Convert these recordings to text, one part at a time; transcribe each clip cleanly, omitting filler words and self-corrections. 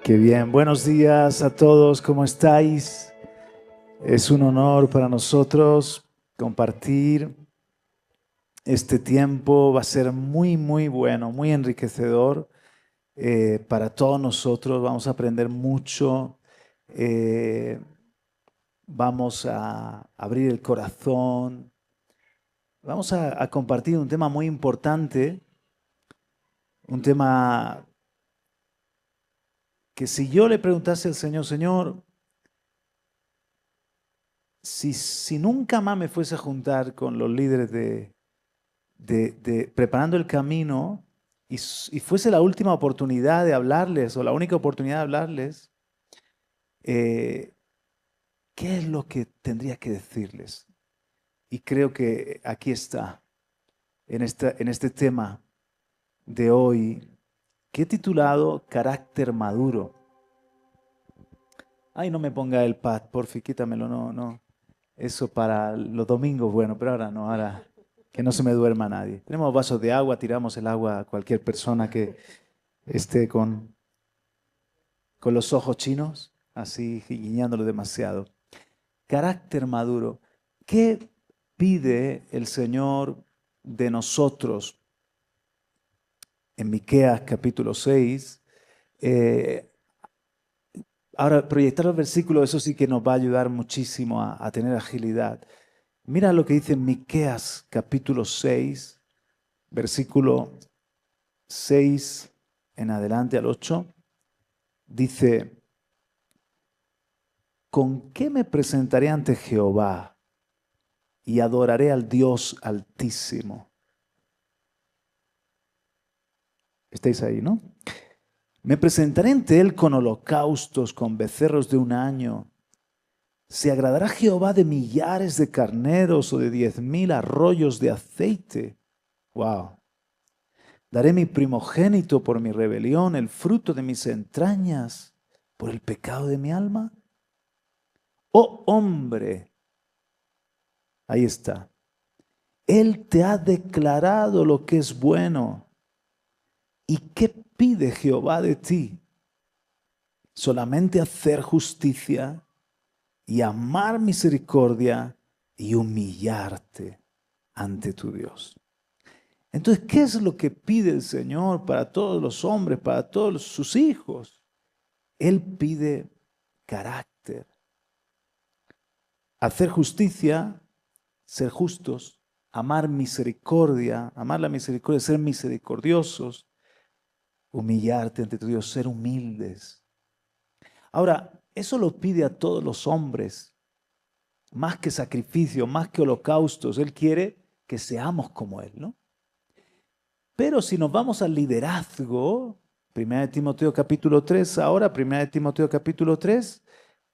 Qué bien, buenos días a todos, ¿cómo estáis? Es un honor para nosotros compartir este tiempo, va a ser muy bueno, muy enriquecedor para todos nosotros, vamos a aprender mucho, eh, vamos a abrir el corazón, vamos a compartir un tema muy importante, un tema que si yo le preguntase al Señor, Señor, si nunca más me fuese a juntar con los líderes de preparando el camino y fuese la última oportunidad de hablarles o la única oportunidad de hablarles, eh, ¿qué es lo que tendría que decirles? Y creo que aquí está, en este tema de hoy, que he titulado Carácter Maduro. Ay, no me ponga el pad, porfi, quítamelo, no. Eso para los domingos, bueno, pero ahora no, ahora que no se me duerma nadie. Tenemos vasos de agua, tiramos el agua a cualquier persona que esté con los ojos chinos, así guiñándolo demasiado. Carácter maduro. ¿Qué pide el Señor de nosotros? En Miqueas capítulo 6, ahora proyectar los versículos, eso sí que nos va a ayudar muchísimo a tener agilidad. Mira lo que dice en Miqueas capítulo 6, versículo 6 en adelante al 8. Dice, ¿con qué me presentaré ante Jehová y adoraré al Dios Altísimo? ¿Estáis ahí, no? Me presentaré ante Él con holocaustos, con becerros de un año. ¿Se agradará Jehová de millares de carneros o de 10,000 arroyos de aceite? ¡Wow! Daré mi primogénito por mi rebelión, el fruto de mis entrañas, por el pecado de mi alma. Oh hombre, ahí está. Él te ha declarado lo que es bueno. ¿Y qué pide Jehová de ti? Solamente hacer justicia y amar misericordia y humillarte ante tu Dios. Entonces, ¿qué es lo que pide el Señor para todos los hombres, para todos sus hijos? Él pide carácter. Hacer justicia, ser justos, amar misericordia, amar la misericordia, ser misericordiosos, humillarte ante tu Dios, ser humildes. Ahora, eso lo pide a todos los hombres, más que sacrificio, más que holocaustos. Él quiere que seamos como Él, ¿no? Pero si nos vamos al liderazgo, 1 Timoteo capítulo 3, ahora 1 Timoteo capítulo 3,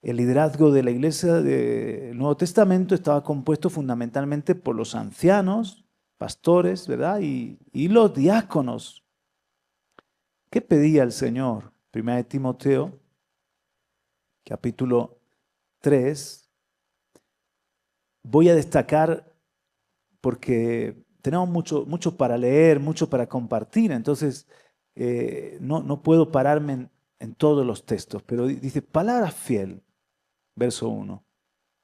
el liderazgo de la iglesia del Nuevo Testamento estaba compuesto fundamentalmente por los ancianos, pastores, ¿verdad? Y los diáconos. ¿Qué pedía el Señor? 1 Timoteo capítulo 3. Voy a destacar porque tenemos mucho para leer, mucho para compartir, entonces no puedo pararme en todos los textos, pero dice, palabra fiel, verso 1.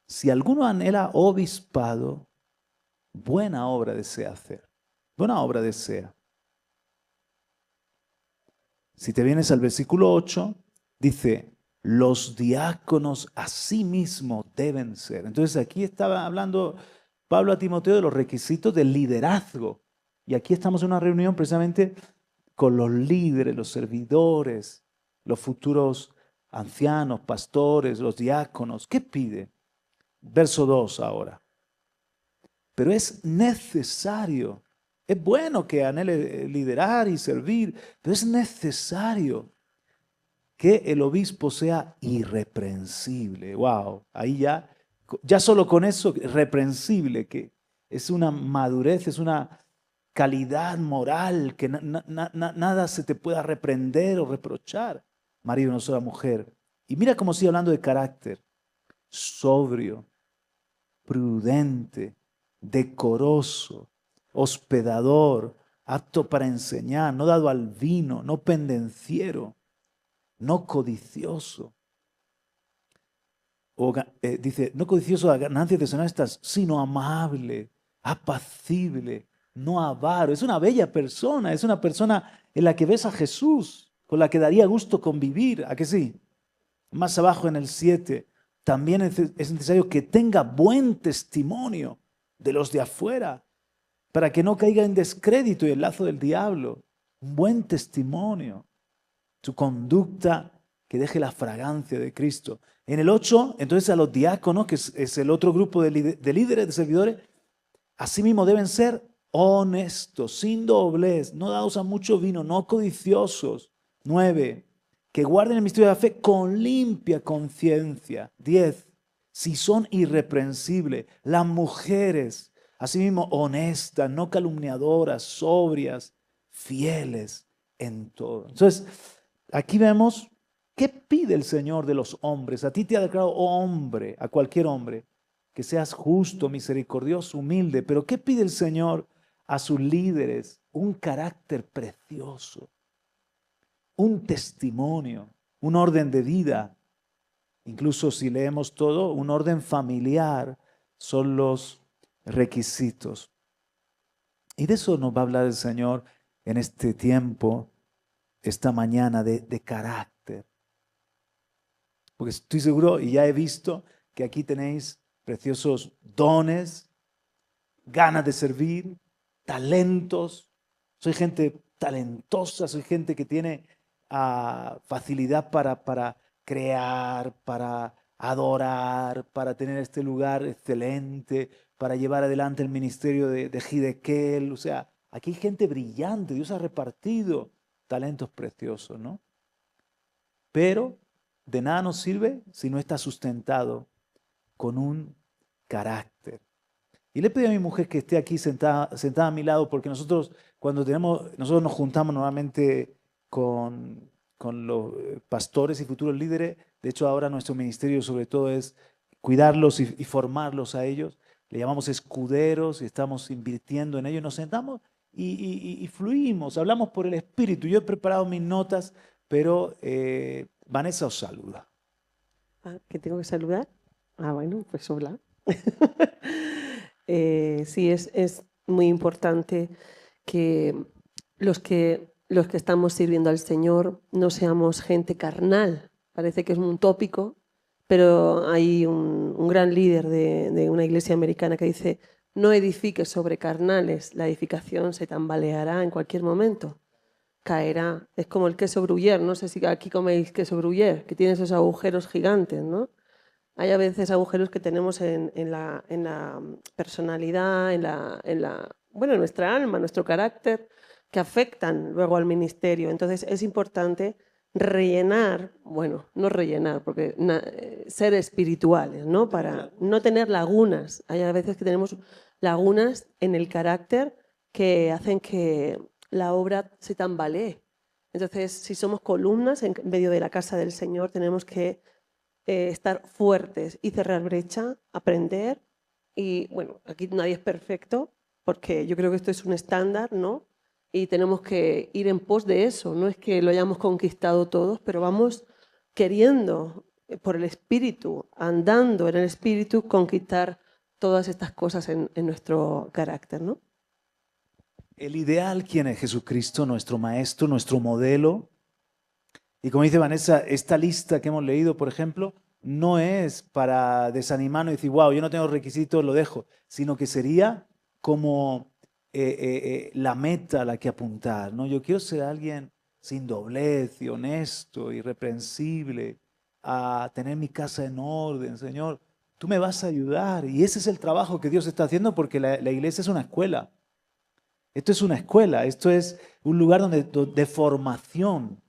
Si alguno anhela obispado, buena obra desea hacer. Buena obra desea. Si te vienes al versículo 8, dice, los diáconos asimismo deben ser. Entonces aquí estaba hablando Pablo a Timoteo de los requisitos del liderazgo. Y aquí estamos en una reunión precisamente con los líderes, los servidores, los futuros ancianos, pastores, los diáconos. ¿Qué pide? Verso 2 ahora. Pero es necesario. Es bueno que anhele liderar y servir, pero es necesario que el obispo sea irreprensible. Wow, ahí ya solo con eso, reprensible, que es una madurez, es una calidad moral, que nada se te pueda reprender o reprochar, marido no sola mujer. Y mira cómo sigue hablando de carácter, sobrio, prudente, decoroso, hospedador, apto para enseñar, no dado al vino, no pendenciero. no codicioso. Dice, no codicioso a ganancias deshonestas, sino amable, apacible, no avaro. Es una bella persona, es una persona en la que ves a Jesús, con la que daría gusto convivir, ¿a que sí? Más abajo en el 7, también es necesario que tenga buen testimonio de los de afuera, para que no caiga en descrédito y el lazo del diablo. Un buen testimonio, su conducta que deje la fragancia de Cristo. En el 8, entonces a los diáconos, que es el otro grupo de líderes, de servidores, asimismo deben ser honestos, sin doblez, no dados a mucho vino, no codiciosos. 9, que guarden el misterio de la fe con limpia conciencia. 10, si son irreprensibles, las mujeres, asimismo honestas, no calumniadoras, sobrias, fieles en todo. Entonces, aquí vemos qué pide el Señor de los hombres. A ti te ha declarado hombre, a cualquier hombre, que seas justo, misericordioso, humilde. Pero ¿qué pide el Señor a sus líderes? Un carácter precioso, un testimonio, un orden de vida. Incluso si leemos todo, un orden familiar son los requisitos. Y de eso nos va a hablar el Señor en este tiempo, esta mañana, de carácter. Porque estoy seguro y ya he visto que aquí tenéis preciosos dones, ganas de servir, talentos. Soy gente talentosa, soy gente que tiene facilidad para crear, para adorar, para tener este lugar excelente, para llevar adelante el ministerio de Hidekel. O sea, aquí hay gente brillante, Dios ha repartido talentos preciosos, ¿no? Pero de nada nos sirve si no está sustentado con un carácter. Y le pedí a mi mujer que esté aquí sentada a mi lado, porque nosotros nos juntamos normalmente con los pastores y futuros líderes. De hecho, ahora nuestro ministerio sobre todo es cuidarlos y formarlos a ellos. Le llamamos escuderos y estamos invirtiendo en ellos. Nos sentamos y fluimos, hablamos por el Espíritu. Yo he preparado mis notas, pero Vanessa os saluda. ¿Que tengo que saludar? Bueno, pues hola. Sí, es muy importante que los que estamos sirviendo al Señor no seamos gente carnal. Parece que es un tópico, pero hay un gran líder de una iglesia americana que dice: no edifiques sobre carnales, la edificación se tambaleará en cualquier momento, caerá. Es como el queso gruyère, no sé si aquí coméis queso gruyère, que tiene esos agujeros gigantes, ¿no? Hay a veces agujeros que tenemos en la personalidad, en nuestra alma, nuestro carácter, que afectan luego al ministerio. Entonces es importante rellenar, no rellenar, porque ser espirituales, ¿no? Para no tener lagunas. Hay a veces que tenemos lagunas en el carácter que hacen que la obra se tambalee. Entonces, si somos columnas en medio de la casa del Señor, tenemos que estar fuertes y cerrar brecha, aprender. Y bueno, aquí nadie es perfecto, porque yo creo que esto es un estándar, ¿no? Y tenemos que ir en pos de eso. No es que lo hayamos conquistado todos, pero vamos queriendo, por el Espíritu, andando en el Espíritu, conquistar todas estas cosas en nuestro carácter, ¿no? El ideal, ¿quién es? Jesucristo, nuestro maestro, nuestro modelo. Y como dice Vanessa, esta lista que hemos leído, por ejemplo, no es para desanimarnos y decir, wow, yo no tengo requisitos, lo dejo, sino que sería como la meta a la que apuntar, ¿no? Yo quiero ser alguien sin doblez y honesto, irreprensible, a tener mi casa en orden, Señor. Tú me vas a ayudar. Y ese es el trabajo que Dios está haciendo, porque la iglesia es una escuela. Esto es una escuela, esto es un lugar de formación.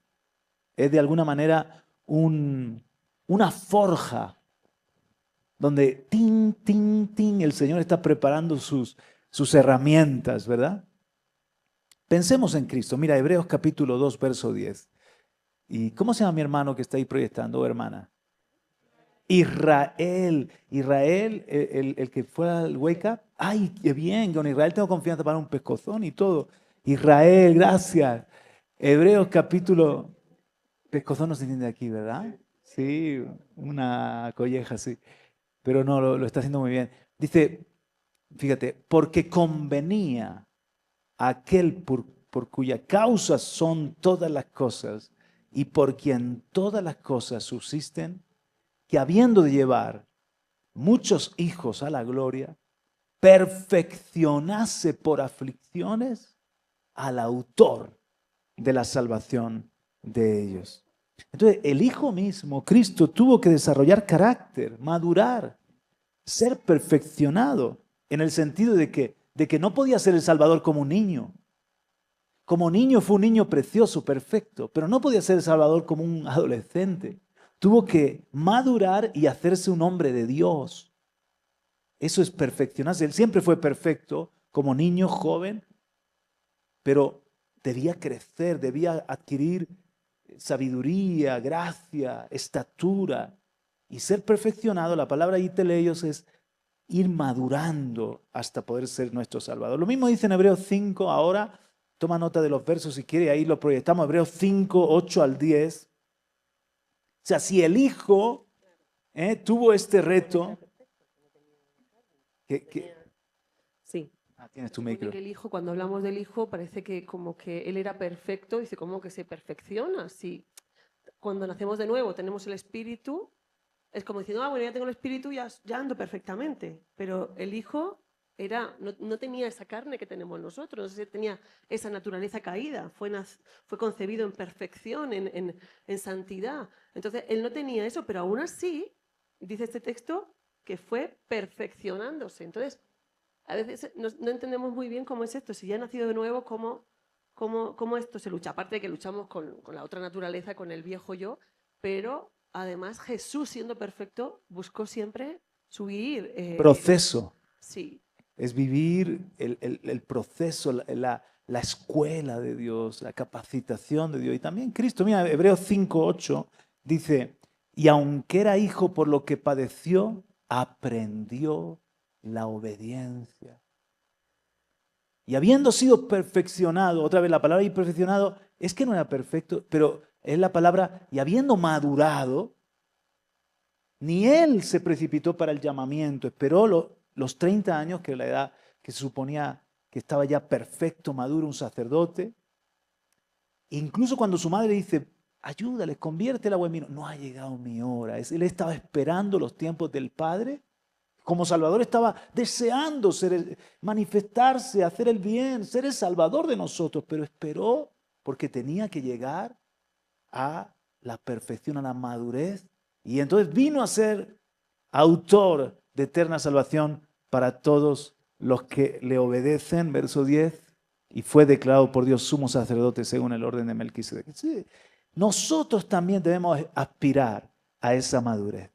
Es de alguna manera una forja donde tin, tin, tin, el Señor está preparando sus herramientas, ¿verdad? Pensemos en Cristo. Mira, Hebreos capítulo 2, verso 10. ¿Y cómo se llama mi hermano que está ahí proyectando, hermana? Israel. Israel, el que fue al Wake Up. Ay, qué bien, con Israel tengo confianza para un pescozón y todo. Israel, gracias. Hebreos capítulo Pescozón no se entiende aquí, ¿verdad? Sí, una colleja, sí. Pero no, lo está haciendo muy bien. Dice, fíjate, porque convenía a aquel por cuya causa son todas las cosas y por quien todas las cosas subsisten, que habiendo de llevar muchos hijos a la gloria, perfeccionase por aflicciones al autor de la salvación de ellos. Entonces, el Hijo mismo, Cristo, tuvo que desarrollar carácter, madurar, ser perfeccionado, en el sentido de que no podía ser el Salvador como un niño. Como niño fue un niño precioso, perfecto, pero no podía ser el Salvador como un adolescente. Tuvo que madurar y hacerse un hombre de Dios. Eso es perfeccionarse. Él siempre fue perfecto como niño, joven, pero debía crecer, debía adquirir sabiduría, gracia, estatura y ser perfeccionado. La palabra iteleios es ir madurando hasta poder ser nuestro Salvador. Lo mismo dice en Hebreos 5, ahora toma nota de los versos si quiere, ahí lo proyectamos, Hebreos 5, 8 al 10. O sea, si el Hijo tuvo este reto, Sí. tienes tu Supone micro. que el hijo, cuando hablamos del hijo, parece que como que él era perfecto, dice, ¿cómo que se perfecciona? Si cuando nacemos de nuevo tenemos el espíritu, es como diciendo, bueno, ya tengo el espíritu, ya ando perfectamente. Pero el hijo no tenía esa carne que tenemos nosotros, tenía esa naturaleza caída, fue concebido en perfección, en santidad. Entonces, él no tenía eso, pero aún así, dice este texto, que fue perfeccionándose. Entonces, a veces no entendemos muy bien cómo es esto. Si ya he nacido de nuevo, cómo esto se lucha. Aparte de que luchamos con la otra naturaleza, con el viejo yo, pero además Jesús, siendo perfecto, buscó siempre subir. Proceso. Sí. Es vivir el proceso, la escuela de Dios, la capacitación de Dios. Y también Cristo, mira, Hebreos 5, 8 dice, y aunque era hijo por lo que padeció, aprendió la obediencia. Y habiendo sido perfeccionado, otra vez la palabra y perfeccionado, es que no era perfecto, pero es la palabra, y habiendo madurado, ni él se precipitó para el llamamiento, esperó los 30 años, que es la edad que se suponía que estaba ya perfecto, maduro, un sacerdote. Incluso cuando su madre dice, ayúdale, convierte el agua en vino, no ha llegado mi hora. Él estaba esperando los tiempos del Padre. Como Salvador estaba deseando manifestarse, hacer el bien, ser el Salvador de nosotros, pero esperó porque tenía que llegar a la perfección, a la madurez. Y entonces vino a ser autor de eterna salvación para todos los que le obedecen, verso 10, y fue declarado por Dios sumo sacerdote según el orden de Melquisedec. Sí, nosotros también debemos aspirar a esa madurez.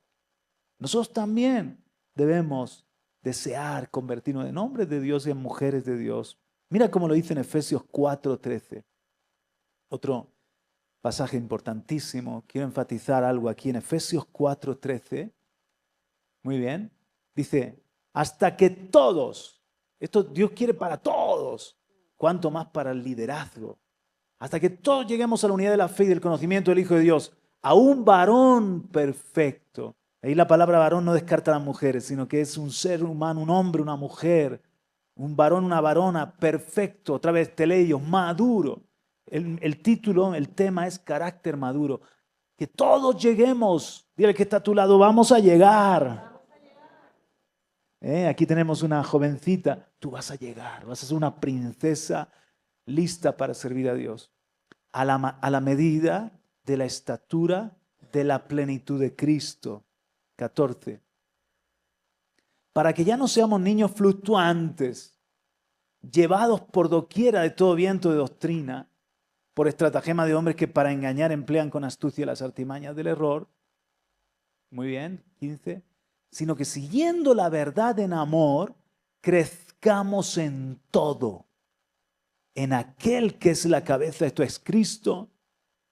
Nosotros también debemos desear convertirnos en hombres de Dios y en mujeres de Dios. Mira cómo lo dice en Efesios 4:13. Otro pasaje importantísimo. Quiero enfatizar algo aquí en Efesios 4:13. Muy bien. Dice, hasta que todos, esto Dios quiere para todos, cuanto más para el liderazgo, hasta que todos lleguemos a la unidad de la fe y del conocimiento del Hijo de Dios, a un varón perfecto. Ahí la palabra varón no descarta a las mujeres, sino que es un ser humano, un hombre, una mujer, un varón, una varona, perfecto, otra vez teleios, maduro. El título, el tema es carácter maduro. Que todos lleguemos, dile que está a tu lado, vamos a llegar. Aquí tenemos una jovencita, tú vas a llegar, vas a ser una princesa lista para servir a Dios. A la medida de la estatura de la plenitud de Cristo. 14. Para que ya no seamos niños fluctuantes, llevados por doquiera de todo viento de doctrina, por estratagema de hombres que para engañar emplean con astucia las artimañas del error. Muy bien, 15. Sino que siguiendo la verdad en amor, crezcamos en todo, en aquel que es la cabeza, esto es Cristo.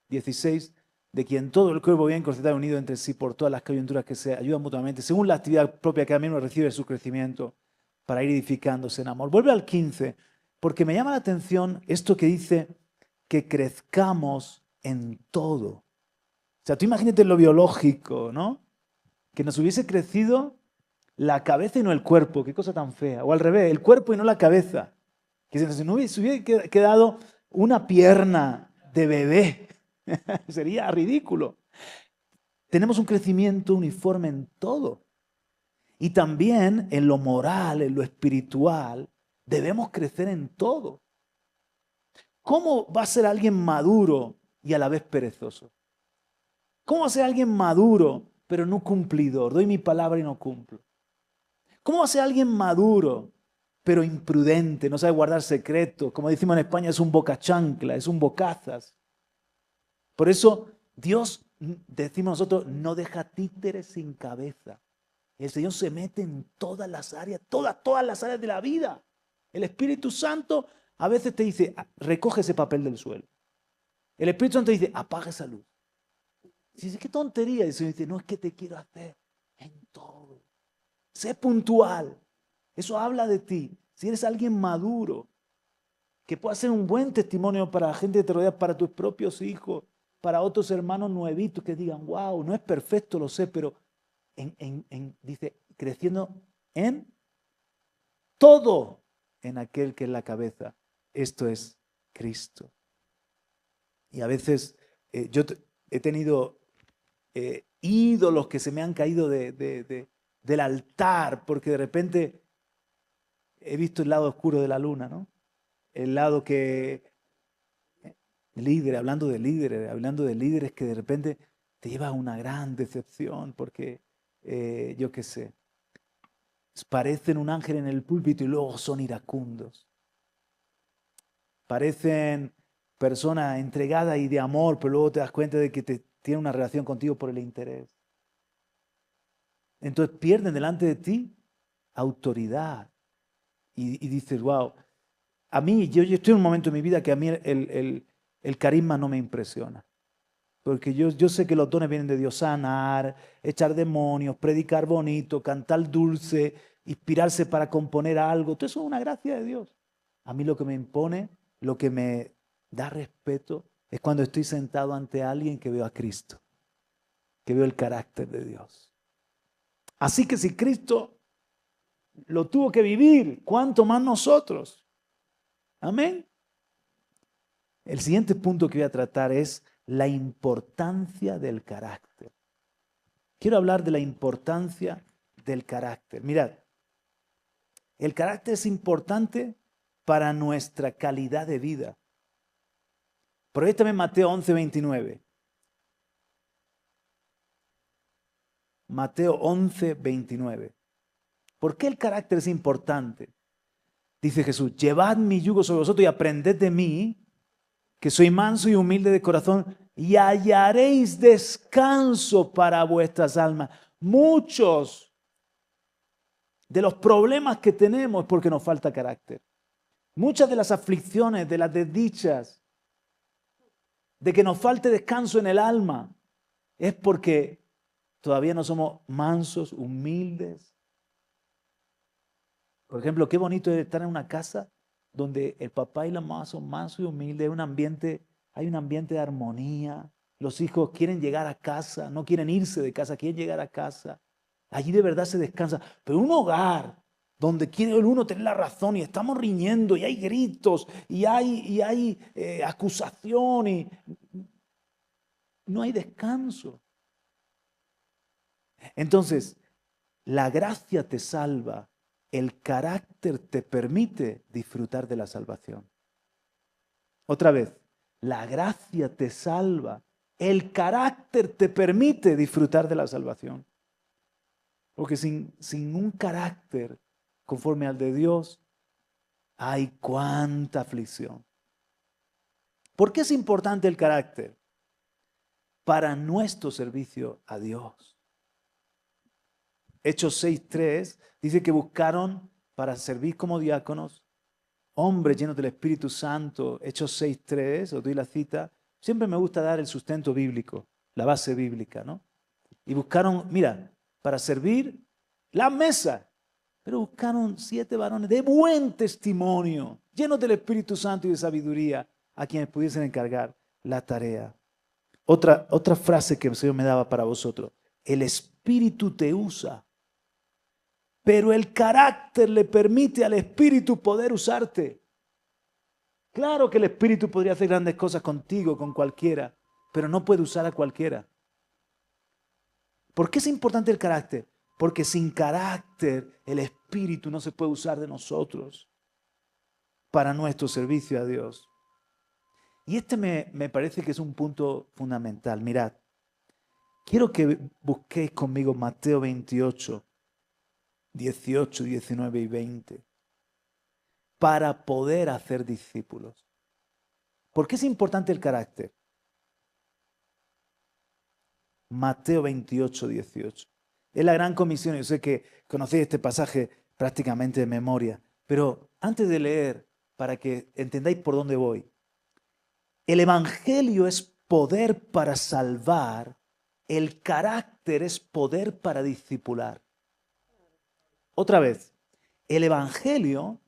16. De quien todo el cuerpo bien concertado unido entre sí por todas las coyunturas que se ayudan mutuamente, según la actividad propia que cada miembro recibe su crecimiento para ir edificándose en amor. Vuelve al 15, porque me llama la atención esto que dice que crezcamos en todo. O sea, tú imagínate lo biológico, ¿no? Que nos hubiese crecido la cabeza y no el cuerpo. Qué cosa tan fea. O al revés, el cuerpo y no la cabeza. Que se nos hubiese quedado una pierna de bebé. Sería ridículo. Tenemos un crecimiento uniforme en todo. Y también en lo moral, en lo espiritual, debemos crecer en todo. ¿Cómo va a ser alguien maduro y a la vez perezoso? ¿Cómo va a ser alguien maduro pero no cumplidor? Doy mi palabra y no cumplo. ¿Cómo va a ser alguien maduro pero imprudente, no sabe guardar secretos? Como decimos en España, es un bocachancla, es un bocazas. Por eso Dios, decimos nosotros, no deja títeres sin cabeza. El Señor se mete en todas las áreas, todas las áreas de la vida. El Espíritu Santo a veces te dice, recoge ese papel del suelo. El Espíritu Santo te dice, apaga esa luz. Y dice, qué tontería. Y el Señor dice, no, es que te quiero hacer en todo. Sé puntual. Eso habla de ti. Si eres alguien maduro, que pueda ser un buen testimonio para la gente que te rodea, para tus propios hijos, para otros hermanos nuevitos que digan, wow, no es perfecto, lo sé, pero dice, creciendo en todo en aquel que es la cabeza. Esto es Cristo. Y a veces yo he tenido ídolos que se me han caído del altar, porque de repente he visto el lado oscuro de la luna, ¿no? El lado que, hablando de líderes que de repente te lleva a una gran decepción, porque yo qué sé, parecen un ángel en el púlpito y luego son iracundos. Parecen personas entregadas y de amor, pero luego te das cuenta de que tienen una relación contigo por el interés. Entonces pierden delante de ti autoridad. Y dices, wow, a mí, yo estoy en un momento en mi vida que a mí el carisma no me impresiona. Porque yo sé que los dones vienen de Dios, sanar, echar demonios, predicar bonito, cantar dulce, inspirarse para componer algo. Todo eso es una gracia de Dios. A mí lo que me impone, lo que me da respeto, es cuando estoy sentado ante alguien que veo a Cristo, que veo el carácter de Dios. Así que si Cristo lo tuvo que vivir, ¿cuánto más nosotros? Amén. El siguiente punto que voy a tratar es la importancia del carácter. Quiero hablar de la importancia del carácter. Mirad, el carácter es importante para nuestra calidad de vida. Proyéctame Mateo 11:29. Mateo 11:29. ¿Por qué el carácter es importante? Dice Jesús, llevad mi yugo sobre vosotros y aprended de mí, que soy manso y humilde de corazón, y hallaréis descanso para vuestras almas. Muchos de los problemas que tenemos es porque nos falta carácter. Muchas de las aflicciones, de las desdichas, de que nos falte descanso en el alma, es porque todavía no somos mansos, humildes. Por ejemplo, qué bonito es estar en una casa donde el papá y la mamá son mansos y humildes, hay un ambiente de armonía. Los hijos quieren llegar a casa, no quieren irse de casa, quieren llegar a casa. Allí de verdad se descansa. Pero un hogar donde quiere el uno tener la razón y estamos riñendo y hay gritos y hay acusación y no hay descanso. Entonces, la gracia te salva, el carácter te permite disfrutar de la salvación. Otra vez, la gracia te salva, el carácter te permite disfrutar de la salvación. Porque sin un carácter conforme al de Dios, hay cuánta aflicción. ¿Por qué es importante el carácter? Para nuestro servicio a Dios. Hechos 6:3 dice que buscaron para servir como diáconos hombres llenos del Espíritu Santo. Hechos 6:3, os doy la cita. Siempre me gusta dar el sustento bíblico, la base bíblica, ¿no? Y buscaron, mira, para servir la mesa. Pero buscaron 7 varones de buen testimonio, llenos del Espíritu Santo y de sabiduría, a quienes pudiesen encargar la tarea. Otra frase que el Señor me daba para vosotros. El Espíritu te usa, pero el carácter le permite al Espíritu poder usarte. Claro que el Espíritu podría hacer grandes cosas contigo, con cualquiera, pero no puede usar a cualquiera. ¿Por qué es importante el carácter? Porque sin carácter el Espíritu no se puede usar de nosotros para nuestro servicio a Dios. Y este me parece que es un punto fundamental. Mirad, quiero que busquéis conmigo Mateo 28, 18, 19 y 20 para poder hacer discípulos. ¿Por qué es importante el carácter? Mateo 28, 18. Es la gran comisión. Yo sé que conocéis este pasaje prácticamente de memoria, pero antes de leer, para que entendáis por dónde voy, el Evangelio es poder para salvar, el carácter es poder para discipular. Otra vez, el Evangelio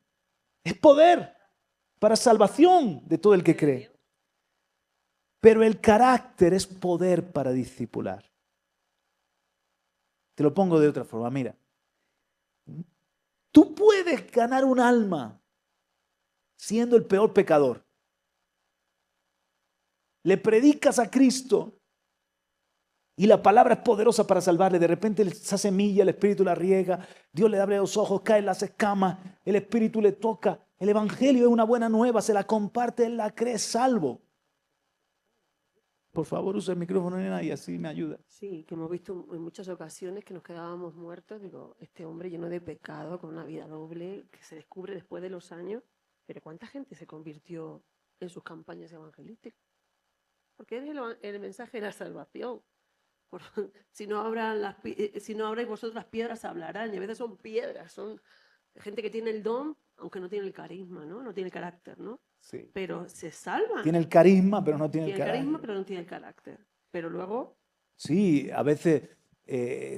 es poder para salvación de todo el que cree. Pero el carácter es poder para discipular. Te lo pongo de otra forma, mira. Tú puedes ganar un alma siendo el peor pecador. Le predicas a Cristo y la palabra es poderosa para salvarle. De repente esa semilla, el Espíritu la riega, Dios le abre los ojos, caen las escamas, el Espíritu le toca. El Evangelio es una buena nueva, se la comparte, él la cree, salvo. Por favor, usa el micrófono, nena, y así me ayuda. Sí, que hemos visto en muchas ocasiones que nos quedábamos muertos. Digo, este hombre lleno de pecado, con una vida doble, que se descubre después de los años. Pero ¿cuánta gente se convirtió en sus campañas evangelísticas? Porque el mensaje de la salvación. Si no habráis vosotros las piedras hablarán. Y a veces son piedras, son gente que tiene el don, aunque no tiene el carisma, ¿no? No tiene el carácter, ¿no? Sí. Pero se salvan. Tiene el carisma, pero no tiene el carácter. Tiene el carisma, pero no tiene el carácter. Pero luego... Sí, a veces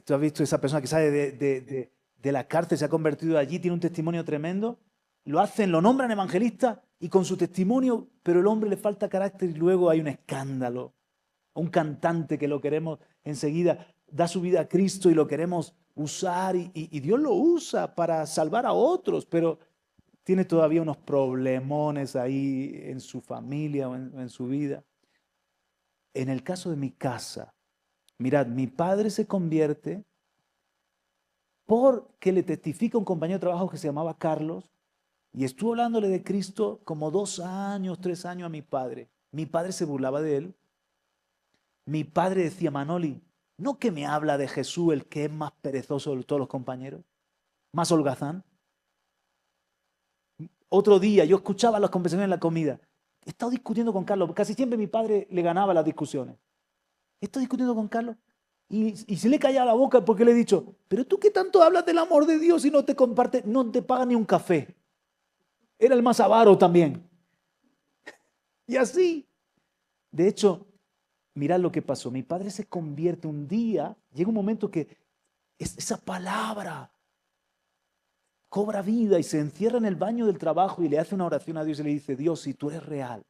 tú has visto esa persona que sale de la cárcel, se ha convertido allí, tiene un testimonio tremendo, lo nombran evangelista y con su testimonio, pero el hombre le falta carácter y luego hay un escándalo. Un cantante que lo queremos enseguida, da su vida a Cristo y lo queremos usar y Dios lo usa para salvar a otros, pero tiene todavía unos problemones ahí en su familia o en su vida. En el caso de mi casa, mirad, mi padre se convierte porque le testifica un compañero de trabajo que se llamaba Carlos y estuvo hablándole de Cristo como 2 años, 3 años a mi padre. Mi padre se burlaba de él. Mi padre decía, Manoli, ¿no que me habla de Jesús el que es más perezoso de todos los compañeros? ¿Más holgazán? Otro día yo escuchaba las conversaciones en la comida. He estado discutiendo con Carlos. Casi siempre mi padre le ganaba las discusiones. He estado discutiendo con Carlos y se le callaba la boca porque le he dicho, pero tú qué tanto hablas del amor de Dios y no te comparte, no te paga ni un café. Era el más avaro también. Y así. De hecho, mirad lo que pasó. Mi padre se convierte un día, llega un momento que esa palabra cobra vida y se encierra en el baño del trabajo y le hace una oración a Dios y le dice, Dios, si tú eres real,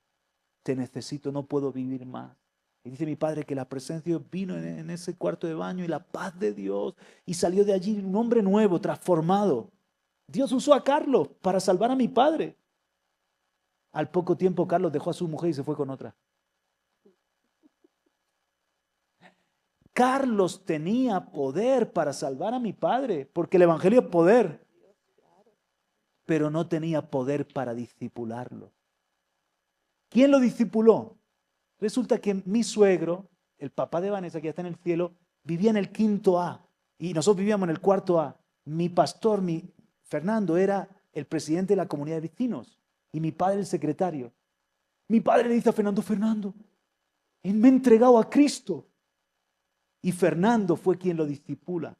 te necesito, no puedo vivir más. Y dice mi padre que la presencia de Dios vino en ese cuarto de baño y la paz de Dios y salió de allí un hombre nuevo, transformado. Dios usó a Carlos para salvar a mi padre. Al poco tiempo Carlos dejó a su mujer y se fue con otra. Carlos tenía poder para salvar a mi padre, porque el Evangelio es poder, pero no tenía poder para discipularlo. ¿Quién lo discipuló? Resulta que mi suegro, el papá de Vanessa, que ya está en el cielo, vivía en el 5.A y nosotros vivíamos en el 4.A. Mi pastor, Fernando, era el presidente de la comunidad de vecinos y mi padre el secretario. Mi padre le dice a Fernando, Fernando, él me ha entregado a Cristo. Y Fernando fue quien lo discipula,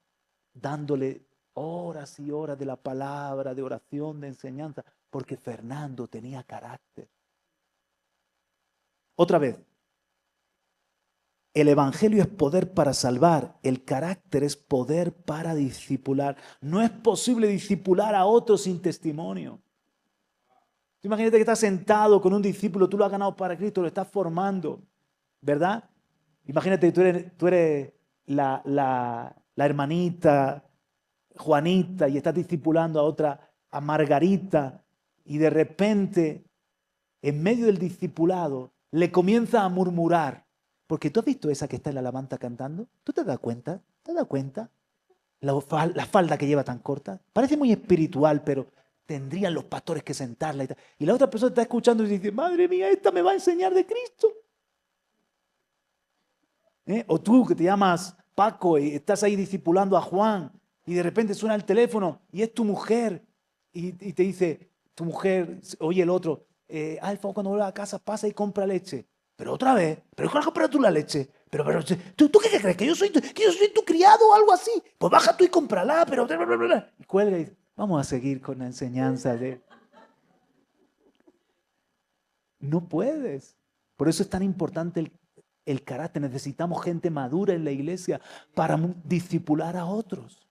dándole horas y horas de la palabra, de oración, de enseñanza, porque Fernando tenía carácter. Otra vez, el Evangelio es poder para salvar, el carácter es poder para discipular. No es posible discipular a otros sin testimonio. Imagínate que estás sentado con un discípulo, tú lo has ganado para Cristo, lo estás formando, ¿verdad? Imagínate, tú eres la hermanita Juanita y estás discipulando a otra, a Margarita, y de repente, en medio del discipulado, le comienza a murmurar. Porque tú has visto esa que está en la alabanza cantando. ¿Tú te das cuenta? ¿Te das cuenta? La falda que lleva tan corta. Parece muy espiritual, pero tendrían los pastores que sentarla. Y la otra persona está escuchando y dice, madre mía, esta me va a enseñar de Cristo. O tú que te llamas Paco y estás ahí discipulando a Juan y de repente suena el teléfono y es tu mujer y te dice, tu mujer, oye el otro, Alfa, cuando vuelva a casa pasa y compra leche. Pero otra vez, pero ¿cuál compras tú la leche? Pero ¿tú qué crees? ¿Que yo soy tu criado o algo así? Pues baja tú y cómprala, pero... Y cuelga y dice, vamos a seguir con la enseñanza de... No puedes. Por eso es tan importante el carácter. Necesitamos gente madura en la iglesia para discipular a otros.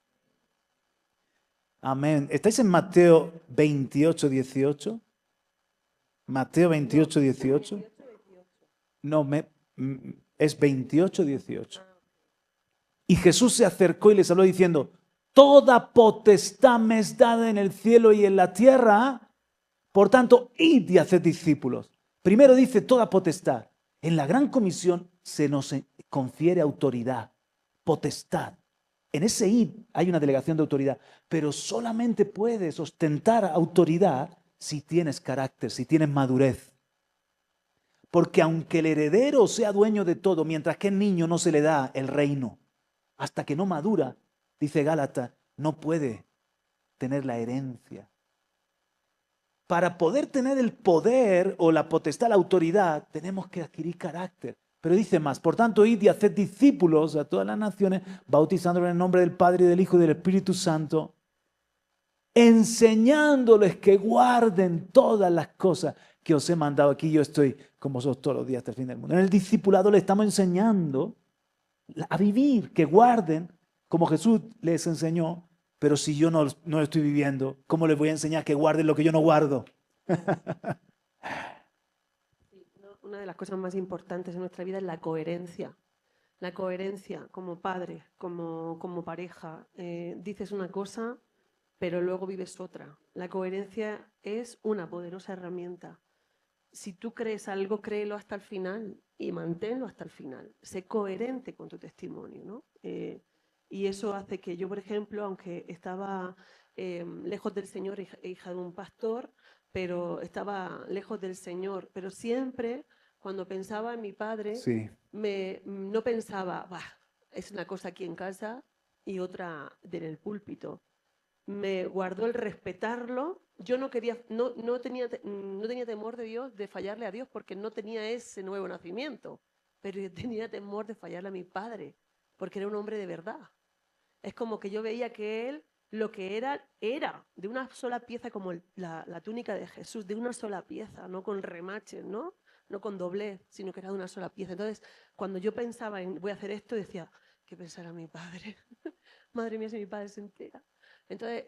Amén. ¿Estáis en Mateo 28, 18? Mateo 28, 18. No, es 28, 18. Y Jesús se acercó y les habló diciendo, toda potestad me es dada en el cielo y en la tierra, por tanto, id y haced discípulos. Primero dice toda potestad. En la gran comisión se nos confiere autoridad, potestad. En ese id hay una delegación de autoridad, pero solamente puedes ostentar autoridad si tienes carácter, si tienes madurez. Porque aunque el heredero sea dueño de todo, mientras que el niño no se le da el reino, hasta que no madura, dice Gálatas, no puede tener la herencia. Para poder tener el poder o la potestad, la autoridad, tenemos que adquirir carácter. Pero dice más, por tanto, id y haced discípulos a todas las naciones, bautizándolos en el nombre del Padre, y del Hijo y del Espíritu Santo, enseñándoles que guarden todas las cosas que os he mandado. Aquí yo estoy con vosotros todos los días hasta el fin del mundo. En el discipulado le estamos enseñando a vivir, que guarden, como Jesús les enseñó. Pero si yo no lo estoy viviendo, ¿cómo les voy a enseñar que guarden lo que yo no guardo? Una de las cosas más importantes en nuestra vida es la coherencia. La coherencia como padre, como pareja. Dices una cosa, pero luego vives otra. La coherencia es una poderosa herramienta. Si tú crees algo, créelo hasta el final y manténlo hasta el final. Sé coherente con tu testimonio, ¿no? Y eso hace que yo, por ejemplo, aunque estaba lejos del Señor, hija de un pastor, pero estaba lejos del Señor, pero siempre cuando pensaba en mi padre, Sí. no pensaba, es una cosa aquí en casa y otra en el púlpito. Me guardó el respetarlo. Yo no tenía temor de Dios, de fallarle a Dios, porque no tenía ese nuevo nacimiento, pero yo tenía temor de fallarle a mi padre, porque era un hombre de verdad. Es como que yo veía que él, lo que era de una sola pieza, como la túnica de Jesús, de una sola pieza, no con remaches, ¿no? No con doblez, sino que era de una sola pieza. Entonces, cuando yo pensaba en voy a hacer esto, decía, ¿qué pensará mi padre? Madre mía, si mi padre se entera. Entonces,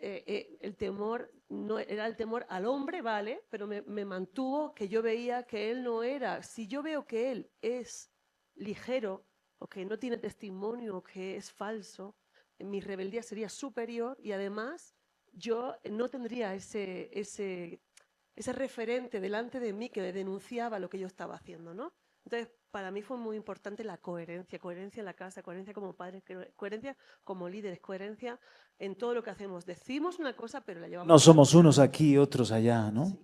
el temor no era el temor al hombre, vale, pero me mantuvo que yo veía que él no era. Si yo veo que él es ligero o que no tiene testimonio o que es falso, mi rebeldía sería superior y además yo no tendría ese referente delante de mí que denunciaba lo que yo estaba haciendo, ¿no? Entonces, para mí fue muy importante la coherencia en la casa, coherencia como padres, coherencia como líderes, coherencia en todo lo que hacemos. Decimos una cosa, pero la llevamos. No somos unos aquí y otros allá, ¿no? Sí.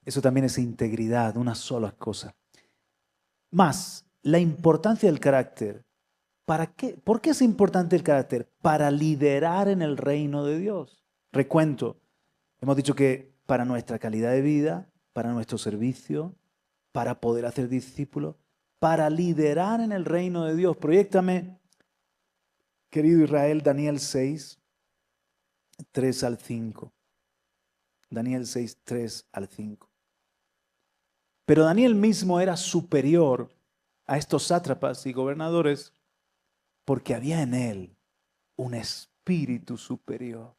Eso también es integridad, una sola cosa. Más, la importancia del carácter. ¿Para qué? ¿Por qué es importante el carácter? Para liderar en el reino de Dios. Recuento, hemos dicho que para nuestra calidad de vida, para nuestro servicio, para poder hacer discípulos, para liderar en el reino de Dios. Proyéctame, querido Israel, Daniel 6, 3 al 5. Daniel 6, 3 al 5. Pero Daniel mismo era superior a estos sátrapas y gobernadores porque había en él un espíritu superior.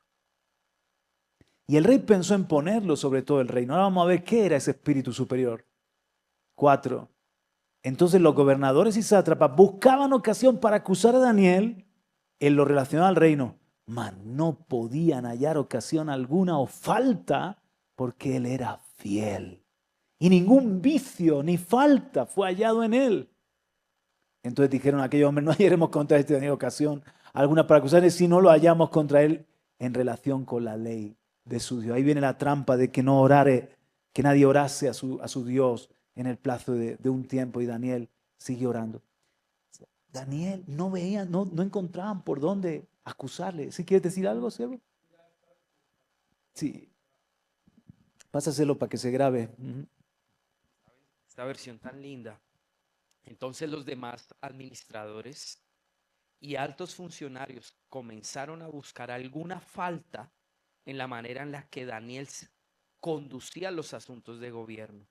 Y el rey pensó en ponerlo sobre todo el reino. Ahora vamos a ver qué era ese espíritu superior. 4. Entonces los gobernadores y sátrapas buscaban ocasión para acusar a Daniel en lo relacionado al reino, mas no podían hallar ocasión alguna o falta porque él era fiel. Y ningún vicio ni falta fue hallado en él. Entonces dijeron a aquellos hombres, no hallaremos contra este Daniel ocasión alguna para acusarle si no lo hallamos contra él en relación con la ley de su Dios. Ahí viene la trampa de que no orare, que nadie orase a su Dios en el plazo de un tiempo, y Daniel sigue orando. Daniel no veían, no encontraban por dónde acusarle. ¿Sí quieres decir algo, siervo? Sí. Pásaselo para que se grabe. Esta versión tan linda. Entonces los demás administradores y altos funcionarios comenzaron a buscar alguna falta en la manera en la que Daniel conducía los asuntos de gobierno,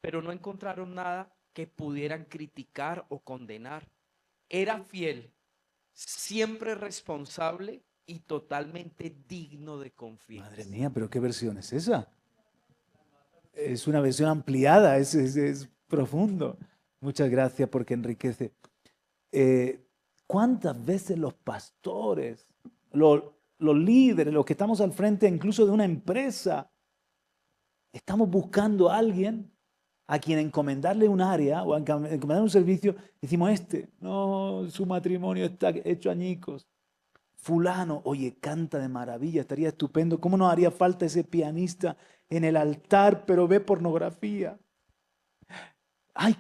pero no encontraron nada que pudieran criticar o condenar. Era fiel, siempre responsable y totalmente digno de confianza. Madre mía, pero ¿qué versión es esa? Es una versión ampliada, es profundo. Muchas gracias porque enriquece. ¿Cuántas veces los pastores, los líderes, los que estamos al frente incluso de una empresa, estamos buscando a alguien a quien encomendarle un área o encomendarle un servicio? Decimos, no, su matrimonio está hecho añicos. Fulano, oye, canta de maravilla, estaría estupendo. ¿Cómo no haría falta ese pianista en el altar, pero ve pornografía? Ay,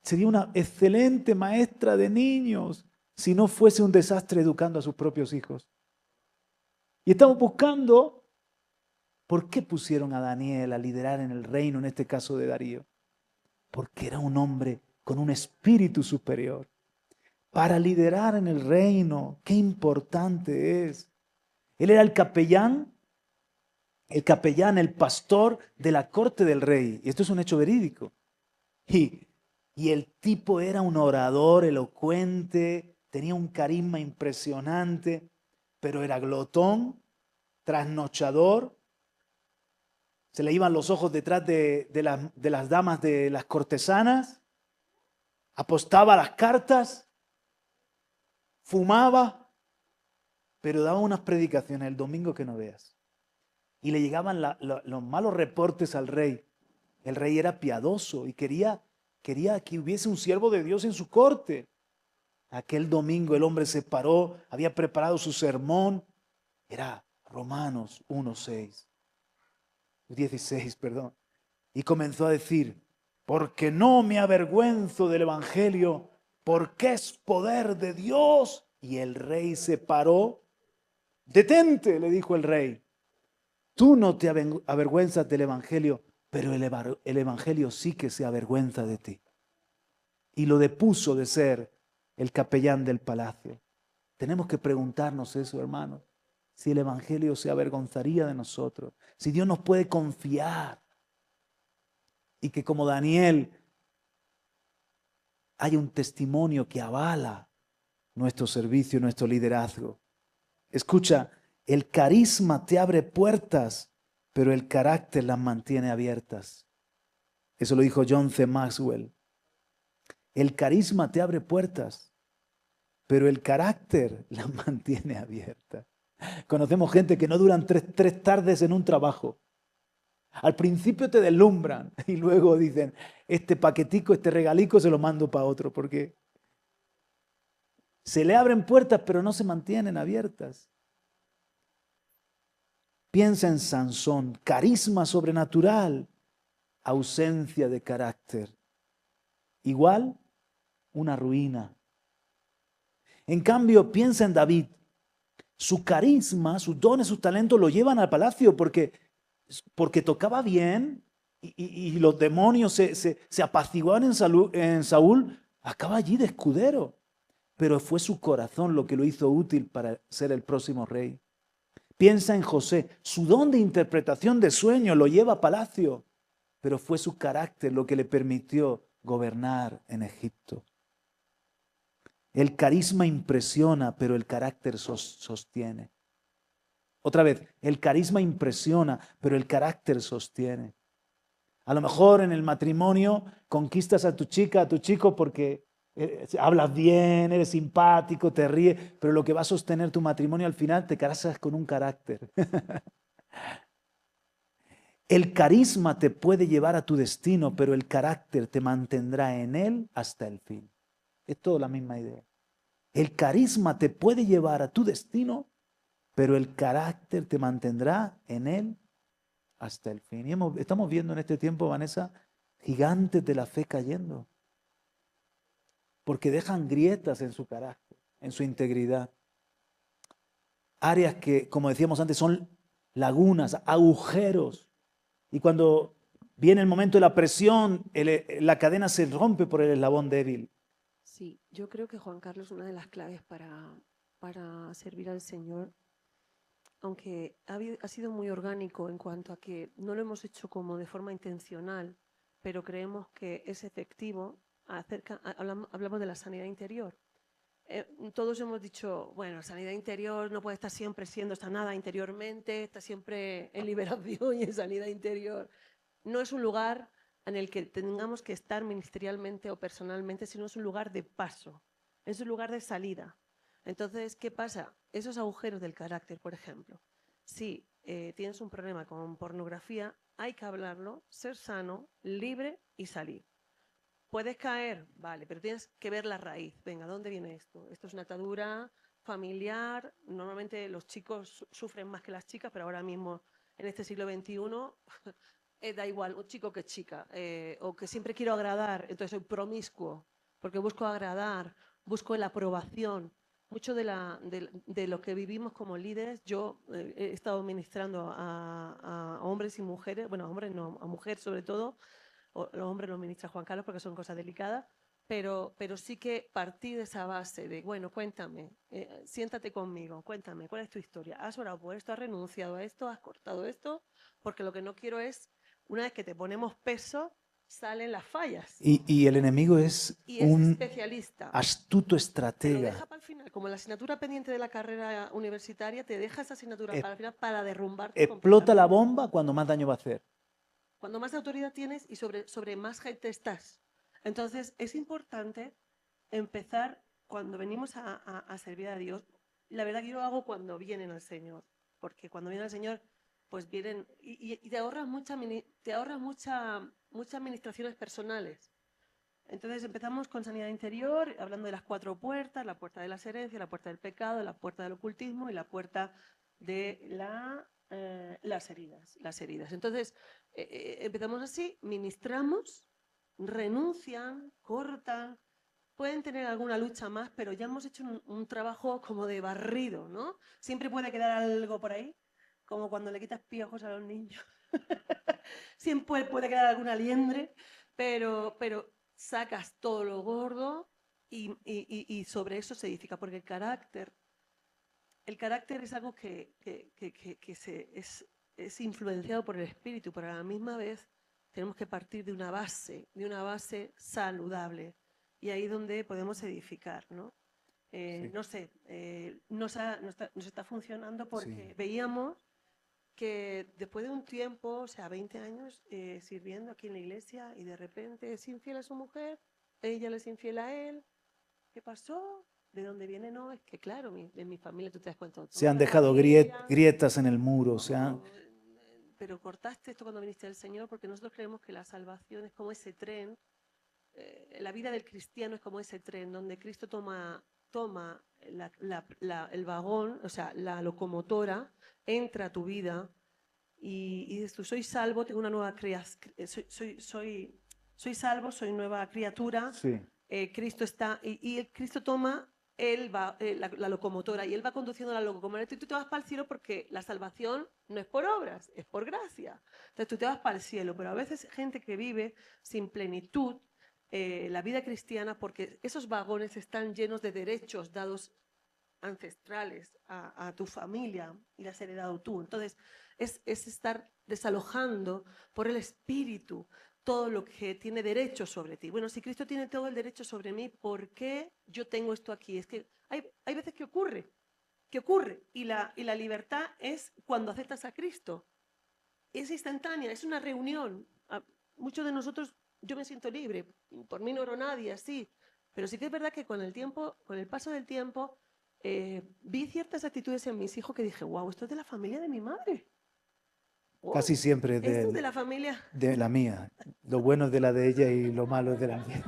sería una excelente maestra de niños si no fuese un desastre educando a sus propios hijos. Y estamos buscando, ¿por qué pusieron a Daniel a liderar en el reino, en este caso de Darío? Porque era un hombre con un espíritu superior. Para liderar en el reino, qué importante es. Él era el capellán, el pastor de la corte del rey. Y esto es un hecho verídico. Y el tipo era un orador elocuente, tenía un carisma impresionante, pero era glotón, trasnochador. Se le iban los ojos detrás de las damas de las cortesanas, apostaba a las cartas, fumaba, pero daba unas predicaciones el domingo que no veas. Y le llegaban los malos reportes al rey. El rey era piadoso y quería que hubiese un siervo de Dios en su corte. Aquel domingo el hombre se paró, había preparado su sermón. Era Romanos 16, perdón. Y comenzó a decir, porque no me avergüenzo del evangelio, porque es poder de Dios. Y el rey se paró. Detente, le dijo el rey. Tú no te avergüenzas del evangelio, pero el evangelio sí que se avergüenza de ti. Y lo depuso de ser el capellán del palacio. Tenemos que preguntarnos eso, hermanos. Si el evangelio se avergonzaría de nosotros. Si Dios nos puede confiar. Y que como Daniel haya un testimonio que avala nuestro servicio, nuestro liderazgo. Escucha, el carisma te abre puertas, pero el carácter las mantiene abiertas. Eso lo dijo John C. Maxwell. El carisma te abre puertas, pero el carácter las mantiene abiertas. Conocemos gente que no duran tres tardes en un trabajo. Al principio te deslumbran y luego dicen, este paquetico, este regalico se lo mando para otro, porque se le abren puertas pero no se mantienen abiertas. Piensa en Sansón, carisma sobrenatural, ausencia de carácter. Igual, una ruina. En cambio, piensa en David. Su carisma, sus dones, sus talentos lo llevan al palacio porque tocaba bien y los demonios se apaciguaban en Saúl. Acaba allí de escudero. Pero fue su corazón lo que lo hizo útil para ser el próximo rey. Piensa en José. Su don de interpretación de sueños lo lleva a palacio. Pero fue su carácter lo que le permitió gobernar en Egipto. El carisma impresiona, pero el carácter sostiene. Otra vez, el carisma impresiona, pero el carácter sostiene. A lo mejor en el matrimonio conquistas a tu chica, a tu chico porque hablas bien, eres simpático, te ríes, pero lo que va a sostener tu matrimonio al final te casas con un carácter. El carisma te puede llevar a tu destino, pero el carácter te mantendrá en él hasta el fin. Es toda la misma idea. El carisma te puede llevar a tu destino, pero el carácter te mantendrá en él hasta el fin. Y estamos viendo en este tiempo, Vanessa, gigantes de la fe cayendo, porque dejan grietas en su carácter, en su integridad. Áreas que, como decíamos antes, son lagunas, agujeros. Y cuando viene el momento de la presión, la cadena se rompe por el eslabón débil. Sí, yo creo que Juan Carlos, una de las claves para servir al Señor, aunque ha sido muy orgánico en cuanto a que no lo hemos hecho como de forma intencional, pero creemos que es efectivo, hablamos de la sanidad interior. Todos hemos dicho, bueno, sanidad interior no puede estar siempre siendo sanada interiormente, está siempre en liberación y en sanidad interior. No es un lugar en el que tengamos que estar ministerialmente o personalmente, sino es un lugar de paso, es un lugar de salida. Entonces, ¿qué pasa? Esos agujeros del carácter, por ejemplo. Si tienes un problema con pornografía, hay que hablarlo, ser sano, libre y salir. Puedes caer, vale, pero tienes que ver la raíz. Venga, ¿dónde viene esto? Esto es una atadura familiar. Normalmente los chicos sufren más que las chicas, pero ahora mismo, en este siglo XXI, da igual, un chico que chica. O que siempre quiero agradar, entonces soy promiscuo, porque busco agradar, busco la aprobación. Mucho de lo que vivimos como líderes, yo he estado ministrando a hombres y mujeres, bueno, a hombres no, a mujeres sobre todo. Los hombres los ministra Juan Carlos porque son cosas delicadas, pero sí que partir de esa base de, bueno, cuéntame, siéntate conmigo, cuéntame, ¿cuál es tu historia? ¿Has orado por esto? ¿Has renunciado a esto? ¿Has cortado esto? Porque lo que no quiero es, una vez que te ponemos peso, salen las fallas. Y el enemigo es Y es un especialista. astuto Te lo estratega. deja para el final. Como la asignatura pendiente de la carrera universitaria, te deja esa asignatura para el final para derrumbarte Explota la completamente. bomba cuando más daño va a hacer. Cuando más autoridad tienes y sobre más gente estás. Entonces, es importante empezar cuando venimos a servir a Dios. La verdad que yo lo hago cuando vienen al Señor, porque cuando vienen al Señor, pues vienen y te ahorras muchas administraciones personales. Entonces empezamos con sanidad interior, hablando de las 4 puertas, la puerta de las herencias, la puerta del pecado, la puerta del ocultismo y la puerta de las heridas. Entonces, empezamos así, ministramos, renuncian, cortan, pueden tener alguna lucha más, pero ya hemos hecho un trabajo como de barrido, ¿no? Siempre puede quedar algo por ahí, como cuando le quitas piojos a los niños. Siempre puede quedar alguna liendre, pero sacas todo lo gordo y sobre eso se edifica, porque el carácter es algo que es influenciado por el espíritu, pero a la misma vez tenemos que partir de una base saludable, y ahí es donde podemos edificar, ¿no? Sí. No sé, nos está funcionando porque Sí. veíamos que después de un tiempo, o sea, 20 años sirviendo aquí en la iglesia, y de repente es infiel a su mujer, ella le es infiel a él. ¿Qué pasó? ¿De dónde viene? No, es que claro, en mi familia tú te das cuenta. Se han dejado grietas en el muro. Pero cortaste esto cuando viniste al Señor, porque nosotros creemos que la salvación es como ese tren. La vida del cristiano es como ese tren donde Cristo toma el vagón, o sea, la locomotora, entra a tu vida y dices tú, soy salvo, tengo una nueva creación, soy salvo, soy nueva criatura. Sí. Cristo está, y Cristo toma la locomotora, y Él va conduciendo la locomotora, y tú te vas para el cielo, porque la salvación no es por obras, es por gracia. Entonces tú te vas para el cielo, pero a veces gente que vive sin plenitud la vida cristiana, porque esos vagones están llenos de derechos dados ancestrales a tu familia y las has heredado tú. Entonces es estar desalojando por el Espíritu todo lo que tiene derecho sobre ti. Bueno, si Cristo tiene todo el derecho sobre mí, ¿por qué yo tengo esto aquí? Es que hay veces que ocurre, y la libertad es cuando aceptas a Cristo. Es instantánea, es una reunión. muchos de nosotros, yo me siento libre, por mí no oro nadie, así. Pero sí que es verdad que con el paso del tiempo, vi ciertas actitudes en mis hijos que dije, wow, esto es de la familia de mi madre. Wow, Casi siempre es esto es de la familia. de la mía. Lo bueno es de la de ella y lo malo es de la mía.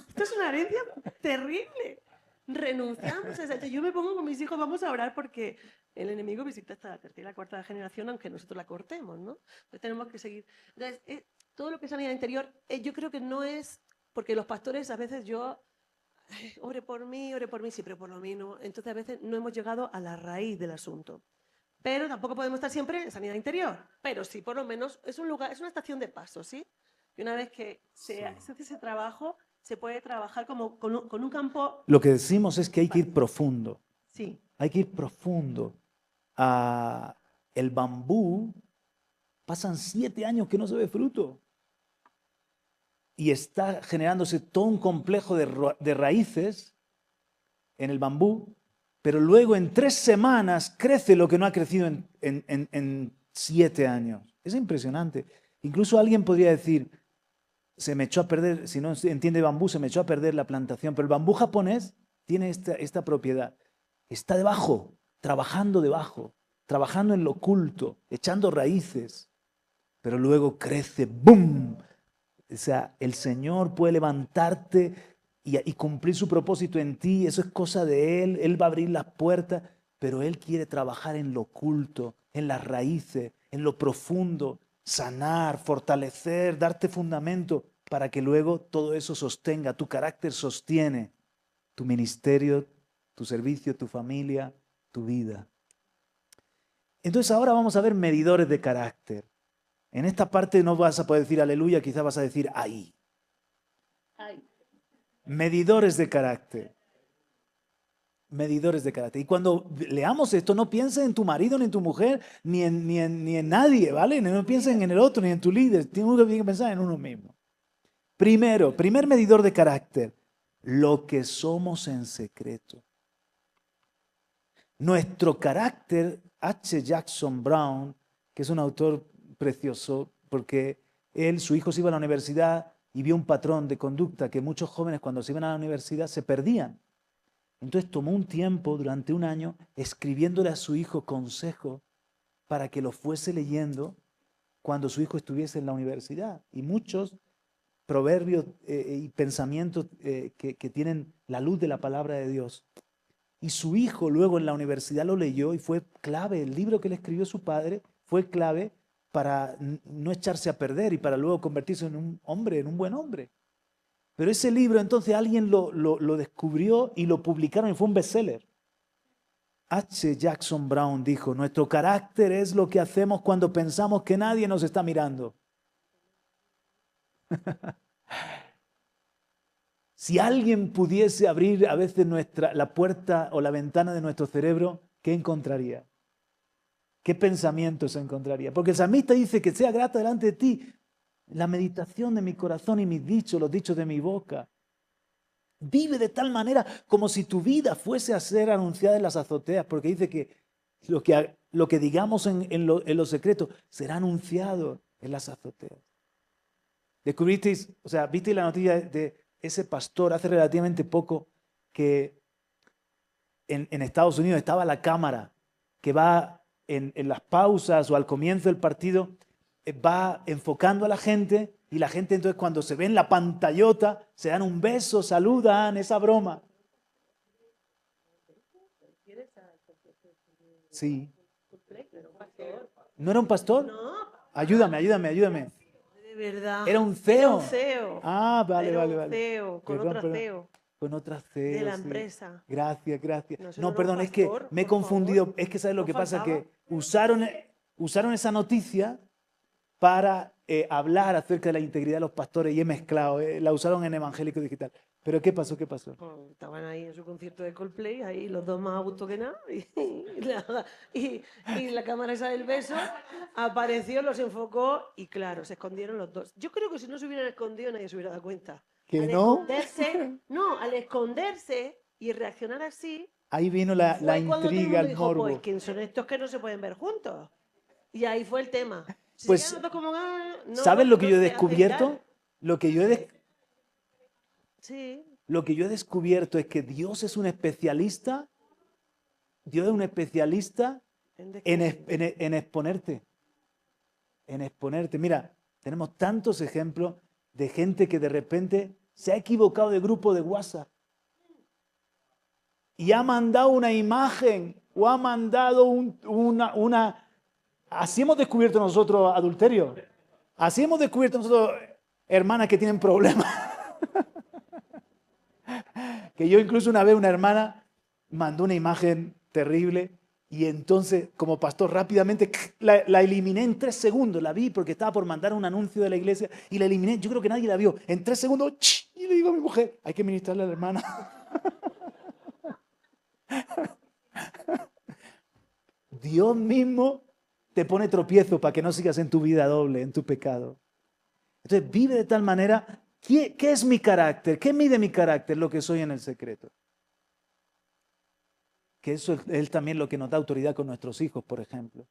Esto es una herencia terrible. Renunciamos a esa. Yo me pongo con mis hijos, vamos a orar porque el enemigo visita hasta la tercera y la cuarta generación, aunque nosotros la cortemos, ¿no? Entonces tenemos que seguir. Entonces, todo lo que es sanidad interior, yo creo que no es, porque los pastores a veces ore por mí, sí, pero por lo mí no. Entonces a veces no hemos llegado a la raíz del asunto. Pero tampoco podemos estar siempre en sanidad interior. Pero sí, por lo menos, es un lugar, es una estación de paso, ¿sí? Y una vez que se hace ese trabajo, se puede trabajar como con un campo. Lo que decimos es que hay que ir profundo. Sí. Hay que ir profundo. El bambú, pasan 7 años que no se ve fruto. Y está generándose todo un complejo de raíces en el bambú, pero luego en 3 semanas crece lo que no ha crecido en 7 años. Es impresionante. Incluso alguien podría decir, se me echó a perder, si no entiende bambú, se me echó a perder la plantación. Pero el bambú japonés tiene esta propiedad. Está debajo, trabajando en lo oculto, echando raíces. Pero luego crece, ¡boom! O sea, el Señor puede levantarte y cumplir su propósito en ti. Eso es cosa de Él. Él va a abrir las puertas, pero Él quiere trabajar en lo oculto, en las raíces, en lo profundo, sanar, fortalecer, darte fundamento para que luego todo eso sostenga. Tu carácter sostiene tu ministerio, tu servicio, tu familia, tu vida. Entonces ahora vamos a ver medidores de carácter. En esta parte no vas a poder decir aleluya, quizás vas a decir ahí. Medidores de carácter. Medidores de carácter. Y cuando leamos esto, no pienses en tu marido, ni en tu mujer, ni en nadie, ¿vale? No pienses en el otro, ni en tu líder. Tienes que pensar en uno mismo. Primer medidor de carácter, lo que somos en secreto. Nuestro carácter, H. Jackson Brown, que es un autor precioso, porque su hijo se iba a la universidad y vio un patrón de conducta que muchos jóvenes cuando se iban a la universidad se perdían. Entonces tomó un tiempo, durante un año, escribiéndole a su hijo consejos para que lo fuese leyendo cuando su hijo estuviese en la universidad. Y muchos proverbios y pensamientos que tienen la luz de la palabra de Dios. Y su hijo luego en la universidad lo leyó y fue clave. El libro que le escribió su padre fue clave para no echarse a perder y para luego convertirse en un buen hombre. Pero ese libro entonces alguien lo descubrió y lo publicaron y fue un bestseller. H. Jackson Brown dijo, nuestro carácter es lo que hacemos cuando pensamos que nadie nos está mirando. Si alguien pudiese abrir a veces la puerta o la ventana de nuestro cerebro, ¿qué encontraría? ¿Qué pensamientos encontraría? Porque el salmista dice que sea grata delante de ti la meditación de mi corazón y mis dichos, los dichos de mi boca. Vive de tal manera como si tu vida fuese a ser anunciada en las azoteas, porque dice que lo que digamos en lo secreto será anunciado en las azoteas. Descubristeis, o sea, visteis la noticia de ese pastor hace relativamente poco que en Estados Unidos estaba la cámara que va en las pausas o al comienzo del partido, va enfocando a la gente y la gente entonces cuando se ve en la pantallota se dan un beso, saludan, esa broma. Sí. ¿No era un pastor? No. Ayúdame. De verdad. Era un CEO. Era un CEO. Ah, vale. CEO, con Perdón, otra CEO. Con otra CEO. De la sí. empresa. Gracias. No, Perdón, es que me he confundido. Es que ¿sabes lo que pasa? Que usaron esa noticia para hablar acerca de la integridad de los pastores y he mezclado. La usaron en Evangélico Digital. ¿Pero qué pasó? Estaban ahí en su concierto de Coldplay, ahí los dos más a gusto que nada, y la cámara esa del beso apareció, los enfocó y claro, se escondieron los dos. Yo creo que si no se hubieran escondido nadie se hubiera dado cuenta. ¿Que al no? Al esconderse y reaccionar así, ahí vino la fue cuando todo el intriga, mundo el dijo, morbo. pues, ¿quién son estos que no se pueden ver juntos? Y ahí fue el tema. Pues, noto como, no, ¿sabes lo que yo he te hace descubierto? mirar. Lo que yo he, Sí. lo que yo he descubierto es que Dios es un especialista. Dios es un especialista en exponerte. En exponerte. Mira, tenemos tantos ejemplos de gente que de repente se ha equivocado de grupo de WhatsApp y ha mandado una imagen o ha mandado una... Así hemos descubierto nosotros adulterio. Así hemos descubierto nosotros hermanas que tienen problemas. Que yo incluso una vez una hermana mandó una imagen terrible y entonces como pastor rápidamente la eliminé en 3 segundos. La vi porque estaba por mandar un anuncio de la iglesia y la eliminé. Yo creo que nadie la vio. En 3 segundos y le digo a mi mujer, hay que ministrarle a la hermana. Dios mismo te pone tropiezo para que no sigas en tu vida doble, en tu pecado. Entonces vive de tal manera. ¿Qué es mi carácter? ¿Qué mide mi carácter? Lo que soy en el secreto. Que eso es también lo que nos da autoridad con nuestros hijos, por ejemplo.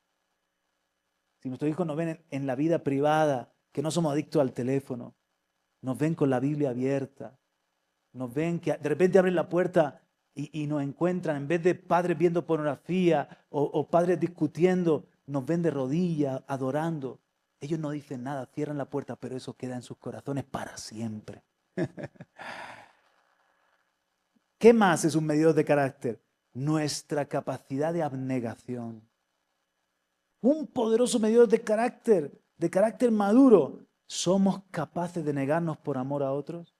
Si nuestros hijos nos ven en la vida privada, que no somos adictos al teléfono, nos ven con la Biblia abierta, nos ven que de repente abren la puerta y nos encuentran, en vez de padres viendo pornografía o padres discutiendo, nos ven de rodillas, adorando. Ellos no dicen nada, cierran la puerta, pero eso queda en sus corazones para siempre. ¿Qué más es un medidor de carácter? Nuestra capacidad de abnegación. Un poderoso medidor de carácter maduro. ¿Somos capaces de negarnos por amor a otros?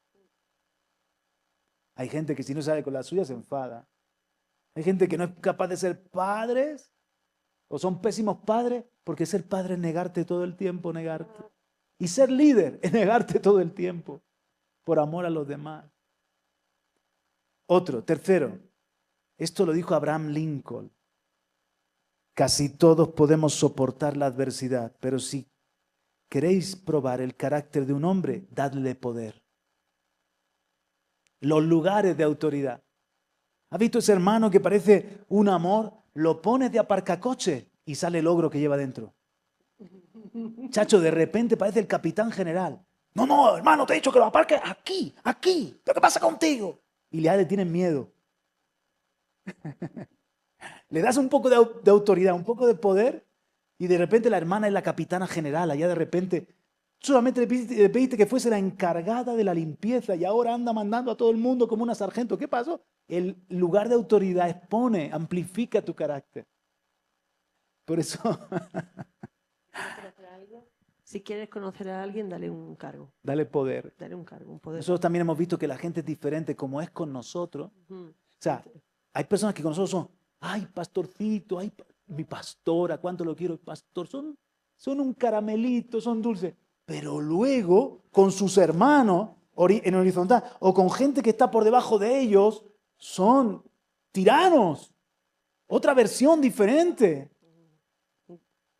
Hay gente que si no sale con la suya se enfada. Hay gente que no es capaz de ser padres o son pésimos padres porque ser padre es negarte todo el tiempo, negarte. Y ser líder es negarte todo el tiempo por amor a los demás. Tercero, esto lo dijo Abraham Lincoln. Casi todos podemos soportar la adversidad, pero si queréis probar el carácter de un hombre, dadle poder. Los lugares de autoridad. ¿Has visto ese hermano que parece un amor? Lo pones de aparcacoche y sale el ogro que lleva dentro. Chacho, de repente parece el capitán general. No, hermano, te he dicho que lo aparques aquí. ¿Pero qué pasa contigo? Y le tienen miedo. Le das un poco de autoridad, un poco de poder y de repente la hermana es la capitana general. Allá de repente solamente le pediste que fuese la encargada de la limpieza y ahora anda mandando a todo el mundo como una sargento. ¿Qué pasó? El lugar de autoridad expone, amplifica tu carácter. Por eso... Si quieres conocer a alguien, dale un cargo. Dale poder. Dale un cargo, un poder. Nosotros también hemos visto que la gente es diferente como es con nosotros. O sea, hay personas que con nosotros son, ay, pastorcito, ay, mi pastora, cuánto lo quiero, pastor. Son un caramelito, son dulces. Pero luego, con sus hermanos en horizontal o con gente que está por debajo de ellos, son tiranos. Otra versión diferente.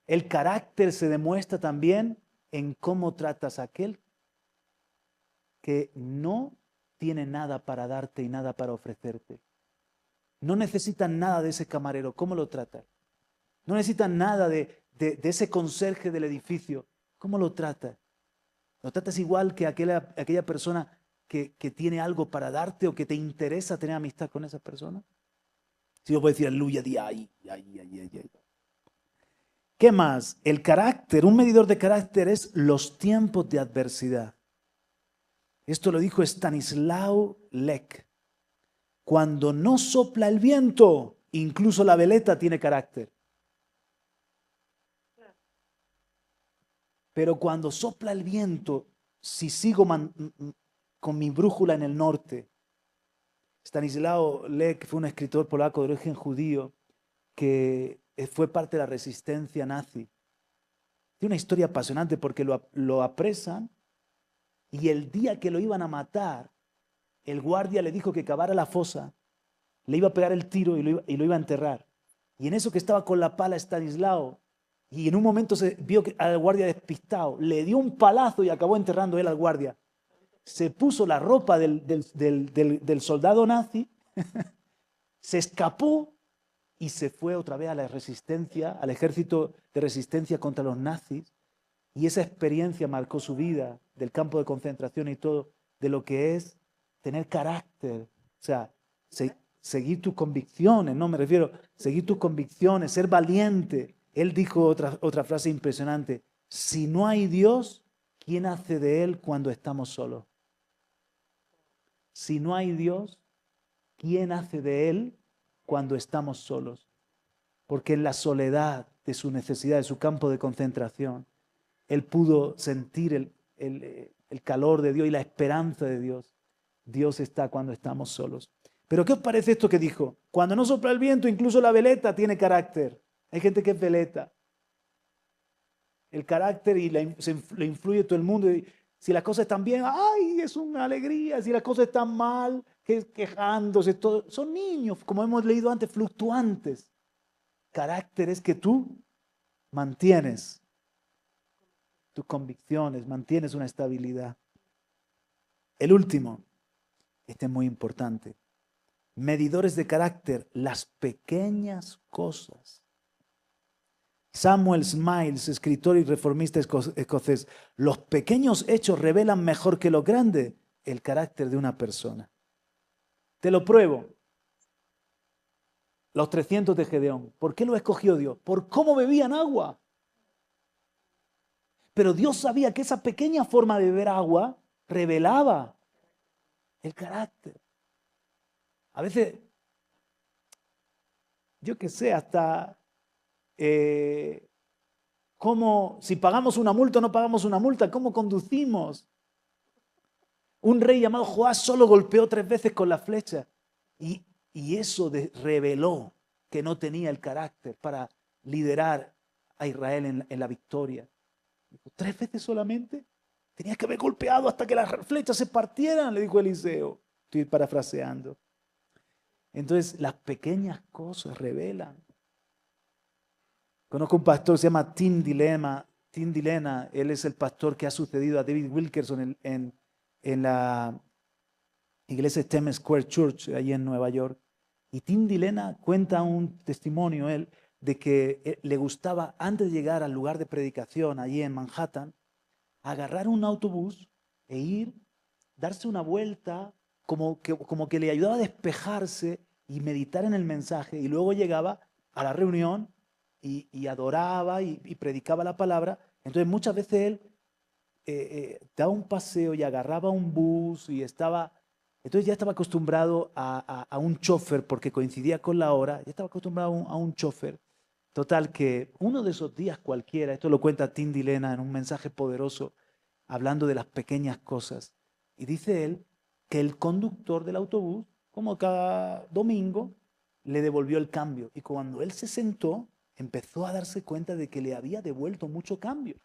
El carácter se demuestra también en cómo tratas a aquel que no tiene nada para darte y nada para ofrecerte. No necesitan nada de ese camarero. ¿Cómo lo tratas? No necesitan nada de ese conserje del edificio. ¿Cómo lo tratas? ¿Lo tratas igual que aquella persona que tiene algo para darte o que te interesa tener amistad con esa persona? Si yo puedo decir aleluya, di ay. ¿Qué más? El carácter, un medidor de carácter es los tiempos de adversidad. Esto lo dijo Stanislaw Lec. Cuando no sopla el viento, incluso la veleta tiene carácter. Pero cuando sopla el viento, si sigo con mi brújula en el norte. Stanislaw Lec fue un escritor polaco de origen judío que fue parte de la resistencia nazi. Tiene una historia apasionante porque lo apresan y el día que lo iban a matar, el guardia le dijo que cavara la fosa, le iba a pegar el tiro y lo iba a enterrar. Y en eso que estaba con la pala Stanislao, y en un momento se vio al guardia despistado, le dio un palazo y acabó enterrando él al guardia. Se puso la ropa del soldado nazi, se escapó y se fue otra vez a la resistencia, al ejército de resistencia contra los nazis. Y esa experiencia marcó su vida, del campo de concentración y todo, de lo que es tener carácter. O sea, seguir tus convicciones, no me refiero, seguir tus convicciones, ser valiente. Él dijo otra frase impresionante: si no hay Dios, ¿quién hace de Él cuando estamos solos? Si no hay Dios, ¿quién hace de Él cuando estamos solos? Porque en la soledad de su necesidad, de su campo de concentración, Él pudo sentir el calor de Dios y la esperanza de Dios. Dios está cuando estamos solos. Pero ¿qué os parece esto que dijo? Cuando no sopla el viento, incluso la veleta tiene carácter. Hay gente que es veleta. El carácter y le influye todo el mundo. Y si las cosas están bien, ¡ay! Es una alegría. Si las cosas están mal, quejándose. Todo. Son niños, como hemos leído antes, fluctuantes. Carácter es que tú mantienes tus convicciones, mantienes una estabilidad. El último, este es muy importante. Medidores de carácter, las pequeñas cosas. Samuel Smiles, escritor y reformista escocés: los pequeños hechos revelan mejor que lo grande el carácter de una persona. Te lo pruebo. Los 300 de Gedeón. ¿Por qué lo escogió Dios? Por cómo bebían agua. Pero Dios sabía que esa pequeña forma de beber agua revelaba el carácter. A veces, yo qué sé, hasta cómo, si pagamos una multa o no pagamos una multa, cómo conducimos. Un rey llamado Joás solo golpeó 3 veces con la flecha y eso reveló que no tenía el carácter para liderar a Israel en la victoria. 3 veces solamente. Tenías que haber golpeado hasta que las flechas se partieran, le dijo Eliseo. Estoy parafraseando. Entonces, las pequeñas cosas revelan. Conozco un pastor, se llama Tim Dilena. Él es el pastor que ha sucedido a David Wilkerson en la iglesia Times Square Church, allí en Nueva York. Y Tim Dilena cuenta un testimonio, él, de que le gustaba, antes de llegar al lugar de predicación, allí en Manhattan, agarrar un autobús e ir, darse una vuelta, como que le ayudaba a despejarse y meditar en el mensaje. Y luego llegaba a la reunión y adoraba y predicaba la palabra. Entonces muchas veces él daba un paseo y agarraba un bus y entonces ya estaba acostumbrado a un chofer porque coincidía con la hora, ya estaba acostumbrado a un chofer. Total, que uno de esos días cualquiera, esto lo cuenta Tim Dilena en un mensaje poderoso, hablando de las pequeñas cosas. Y dice él que el conductor del autobús, como cada domingo, le devolvió el cambio. Y cuando él se sentó, empezó a darse cuenta de que le había devuelto mucho cambio.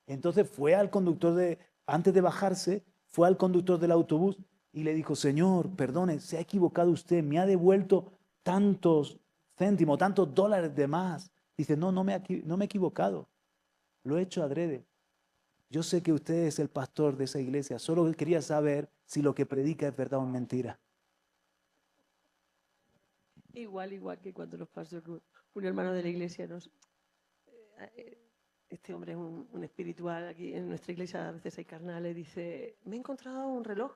Entonces fue al conductor antes de bajarse, fue al conductor del autobús y le dijo: señor, perdone, se ha equivocado usted, me ha devuelto tantos céntimos, tantos dólares de más. Dice: no me he equivocado, lo he hecho adrede. Yo sé que usted es el pastor de esa iglesia, solo quería saber si lo que predica es verdad o mentira. Igual que cuando nos pasó con un hermano de la iglesia, este hombre es un espiritual, aquí en nuestra iglesia a veces hay carnales, dice: me he encontrado un reloj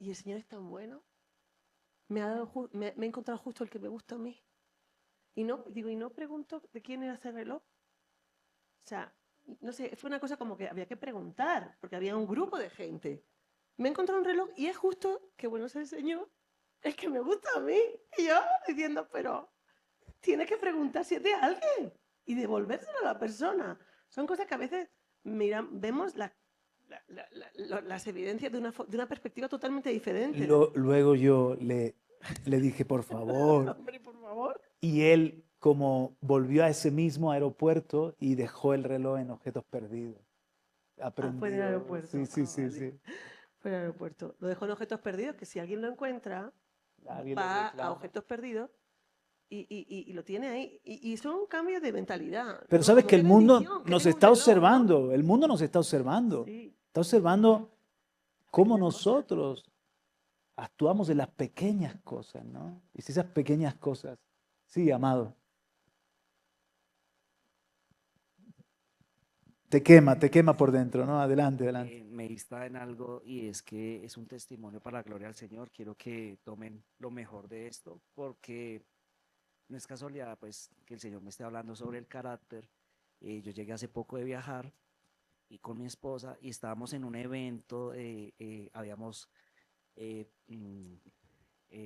y el Señor es tan bueno, me he encontrado justo el que me gusta a mí. Y no pregunto de quién era ese reloj. O sea, no sé, fue una cosa como que había que preguntar, porque había un grupo de gente. Me he encontrado un reloj y es justo, que bueno es el Señor, el que me gusta a mí. Y yo diciendo: pero tienes que preguntar si es de alguien y devolvérselo a la persona. Son cosas que a veces vemos las evidencias de una perspectiva totalmente diferente. Luego yo le dije: por favor. Hombre, por favor. Y él, como volvió a ese mismo aeropuerto y dejó el reloj en objetos perdidos. Aprendió. Fue en el aeropuerto. Sí. Fue en el aeropuerto. Lo dejó en objetos perdidos, que si alguien lo encuentra, va a objetos perdidos y lo tiene ahí. Y son cambios de mentalidad. Pero sabes que el mundo nos está observando. El mundo nos está observando. Sí. Está observando cómo nosotros actuamos en las pequeñas cosas, ¿no? Y si esas pequeñas cosas. Sí, amado. te quema por dentro, ¿no? Adelante, adelante. Me insta en algo y es que es un testimonio para la gloria al Señor. Quiero que tomen lo mejor de esto porque no es casualidad pues que el Señor me esté hablando sobre el carácter. Yo llegué hace poco de viajar y con mi esposa y estábamos en un evento, habíamos eh, mm,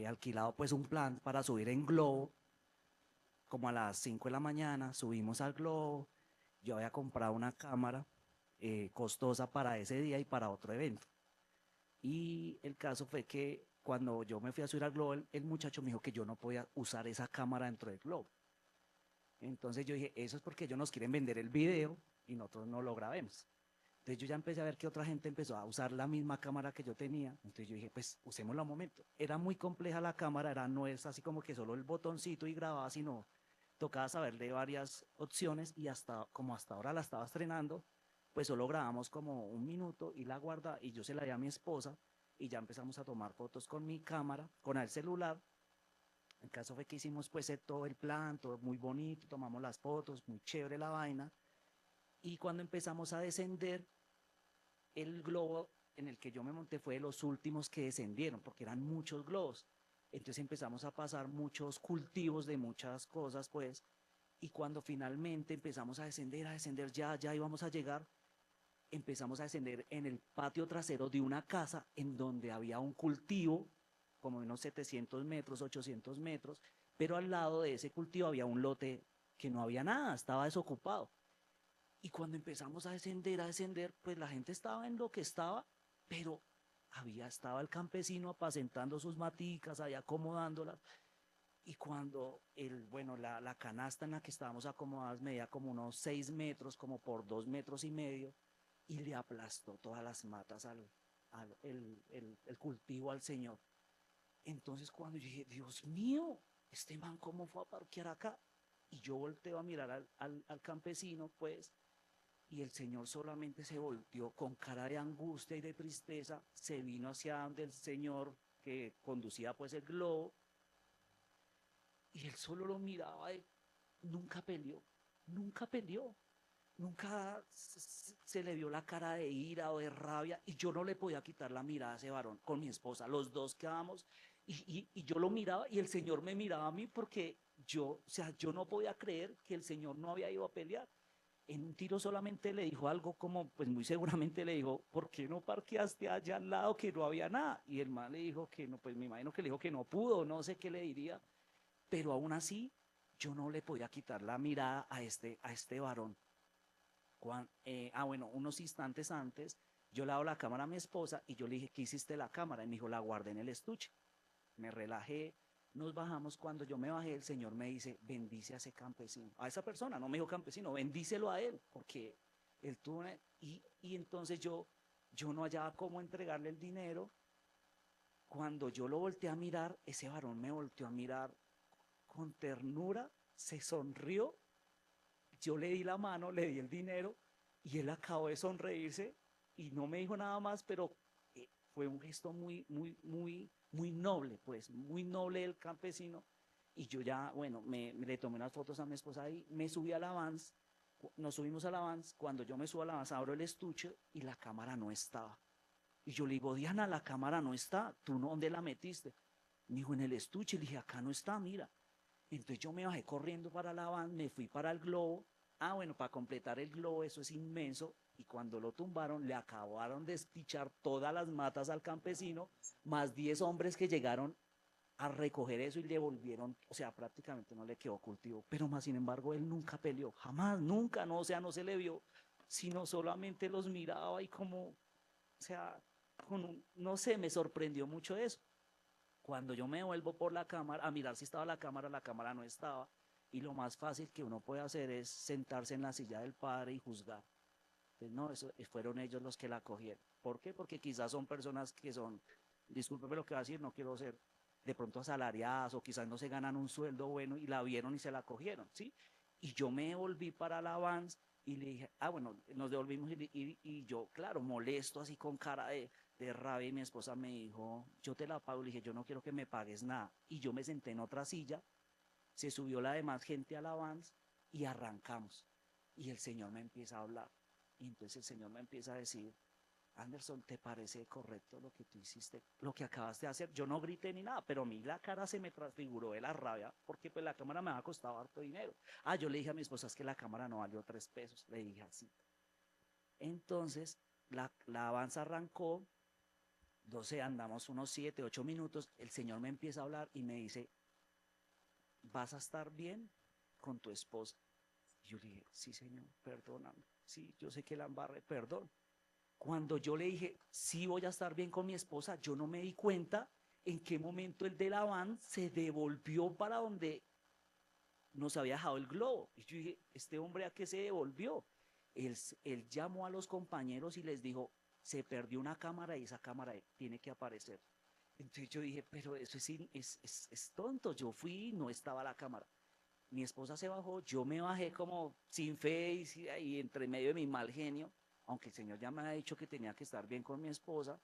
alquilado pues un plan para subir en globo como a las 5 de la mañana, subimos al globo, yo había comprado una cámara costosa para ese día y para otro evento. Y el caso fue que cuando yo me fui a subir al globo, el muchacho me dijo que yo no podía usar esa cámara dentro del globo. Entonces yo dije, eso es porque ellos nos quieren vender el video y nosotros no lo grabemos. Entonces yo ya empecé a ver que otra gente empezó a usar la misma cámara que yo tenía. Entonces yo dije, pues usémosla un momento. Era muy compleja la cámara, no es así como que solo el botoncito y grababa, sino tocaba saberle varias opciones y hasta ahora la estaba estrenando, pues solo grabamos como un minuto y la guarda y yo se la di a mi esposa y ya empezamos a tomar fotos con mi cámara, con el celular. El caso fue que hicimos pues todo el plan, todo muy bonito, tomamos las fotos, muy chévere la vaina. Y cuando empezamos a descender, el globo en el que yo me monté fue de los últimos que descendieron, porque eran muchos globos. Entonces empezamos a pasar muchos cultivos de muchas cosas, pues, y cuando finalmente empezamos a descender, ya íbamos a llegar, empezamos a descender en el patio trasero de una casa en donde había un cultivo, como unos 700 metros, 800 metros, pero al lado de ese cultivo había un lote que no había nada, estaba desocupado. Y cuando empezamos a descender, pues la gente estaba en lo que estaba, pero estaba el campesino apacentando sus maticas, ahí acomodándolas. Y cuando la canasta en la que estábamos acomodados medía como unos 6 metros, como por 2 metros y medio, y le aplastó todas las matas el cultivo al señor. Entonces cuando yo dije, Dios mío, este man, ¿cómo fue a parquear acá? Y yo volteo a mirar al campesino, pues, y el señor solamente se volteó con cara de angustia y de tristeza, se vino hacia donde el señor que conducía pues el globo, y él solo lo miraba, nunca peleó, nunca peleó, nunca se le vio la cara de ira o de rabia, y yo no le podía quitar la mirada a ese varón con mi esposa, los dos quedamos, y yo lo miraba y el señor me miraba a mí porque yo no podía creer que el señor no había ido a pelear. En un tiro solamente le dijo algo como, pues muy seguramente le dijo, ¿por qué no parqueaste allá al lado que no había nada? Y el man le dijo que no, pues me imagino que le dijo que no pudo, no sé qué le diría, pero aún así yo no le podía quitar la mirada a este varón. Bueno, unos instantes antes, yo le hago la cámara a mi esposa y yo le dije, ¿qué hiciste la cámara? Y me dijo, la guardé en el estuche. Me relajé, nos bajamos. Cuando yo me bajé, el Señor me dice, bendice a ese campesino, a esa persona, no me dijo campesino, bendícelo a él, porque él tuvo, y entonces yo no hallaba cómo entregarle el dinero. Cuando yo lo volteé a mirar, ese varón me volteó a mirar con ternura, se sonrió, yo le di la mano, le di el dinero y él acabó de sonreírse y no me dijo nada más, pero fue un gesto muy, muy, muy, muy noble, pues, muy noble del campesino. Y yo ya, bueno, le tomé unas fotos a mi esposa y me subí al Avance, nos subimos al Avance, cuando yo me subo al Avance abro el estuche y la cámara no estaba. Y yo le digo, Diana, la cámara no está, ¿tú no, dónde la metiste? Me dijo, en el estuche, le dije, acá no está, mira. Entonces yo me bajé corriendo para la van, me fui para el globo. Bueno, para completar el globo, eso es inmenso. Y cuando lo tumbaron, le acabaron de despichar todas las matas al campesino, más 10 hombres que llegaron a recoger eso y le volvieron, o sea, prácticamente no le quedó cultivo. Pero más sin embargo, él nunca peleó, jamás, nunca, no, o sea, no se le vio, sino solamente los miraba y como, o sea, no sé, me sorprendió mucho eso. Cuando yo me vuelvo por la cámara a mirar si estaba la cámara no estaba. Y lo más fácil que uno puede hacer es sentarse en la silla del padre y juzgar. Entonces, no, fueron ellos los que la cogieron. ¿Por qué? Porque quizás son personas que son, discúlpeme lo que va a decir, no quiero ser de pronto asalariadas o quizás no se ganan un sueldo bueno y la vieron y se la cogieron, ¿sí? Y yo me volví para la Vans y le dije, bueno, nos devolvimos y yo, claro, molesto así con cara de rabia y mi esposa me dijo, yo te la pago, le dije, yo no quiero que me pagues nada. Y yo me senté en otra silla, se subió la demás gente a la Vans y arrancamos. Y el Señor me empieza a hablar Y entonces el Señor me empieza a decir, Anderson, ¿te parece correcto lo que tú hiciste, lo que acabaste de hacer? Yo no grité ni nada, pero a mí la cara se me transfiguró de la rabia, porque pues la cámara me ha costado harto dinero. Yo le dije a mi esposa, es que la cámara no valió 3 pesos, le dije así. Entonces, la avanza arrancó, 12, andamos unos 7, 8 minutos, el Señor me empieza a hablar y me dice, ¿vas a estar bien con tu esposa? Y yo le dije, sí, Señor, perdóname, sí, yo sé que la embarré, perdón. Cuando yo le dije, sí voy a estar bien con mi esposa, yo no me di cuenta en qué momento el de la van se devolvió para donde nos había dejado el globo. Y yo dije, ¿este hombre a qué se devolvió? Él llamó a los compañeros y les dijo, se perdió una cámara y esa cámara tiene que aparecer. Entonces yo dije, pero eso es tonto. Yo fui y no estaba la cámara. Mi esposa se bajó, yo me bajé como sin fe y entre medio de mi mal genio, aunque el Señor ya me había dicho que tenía que estar bien con mi esposa.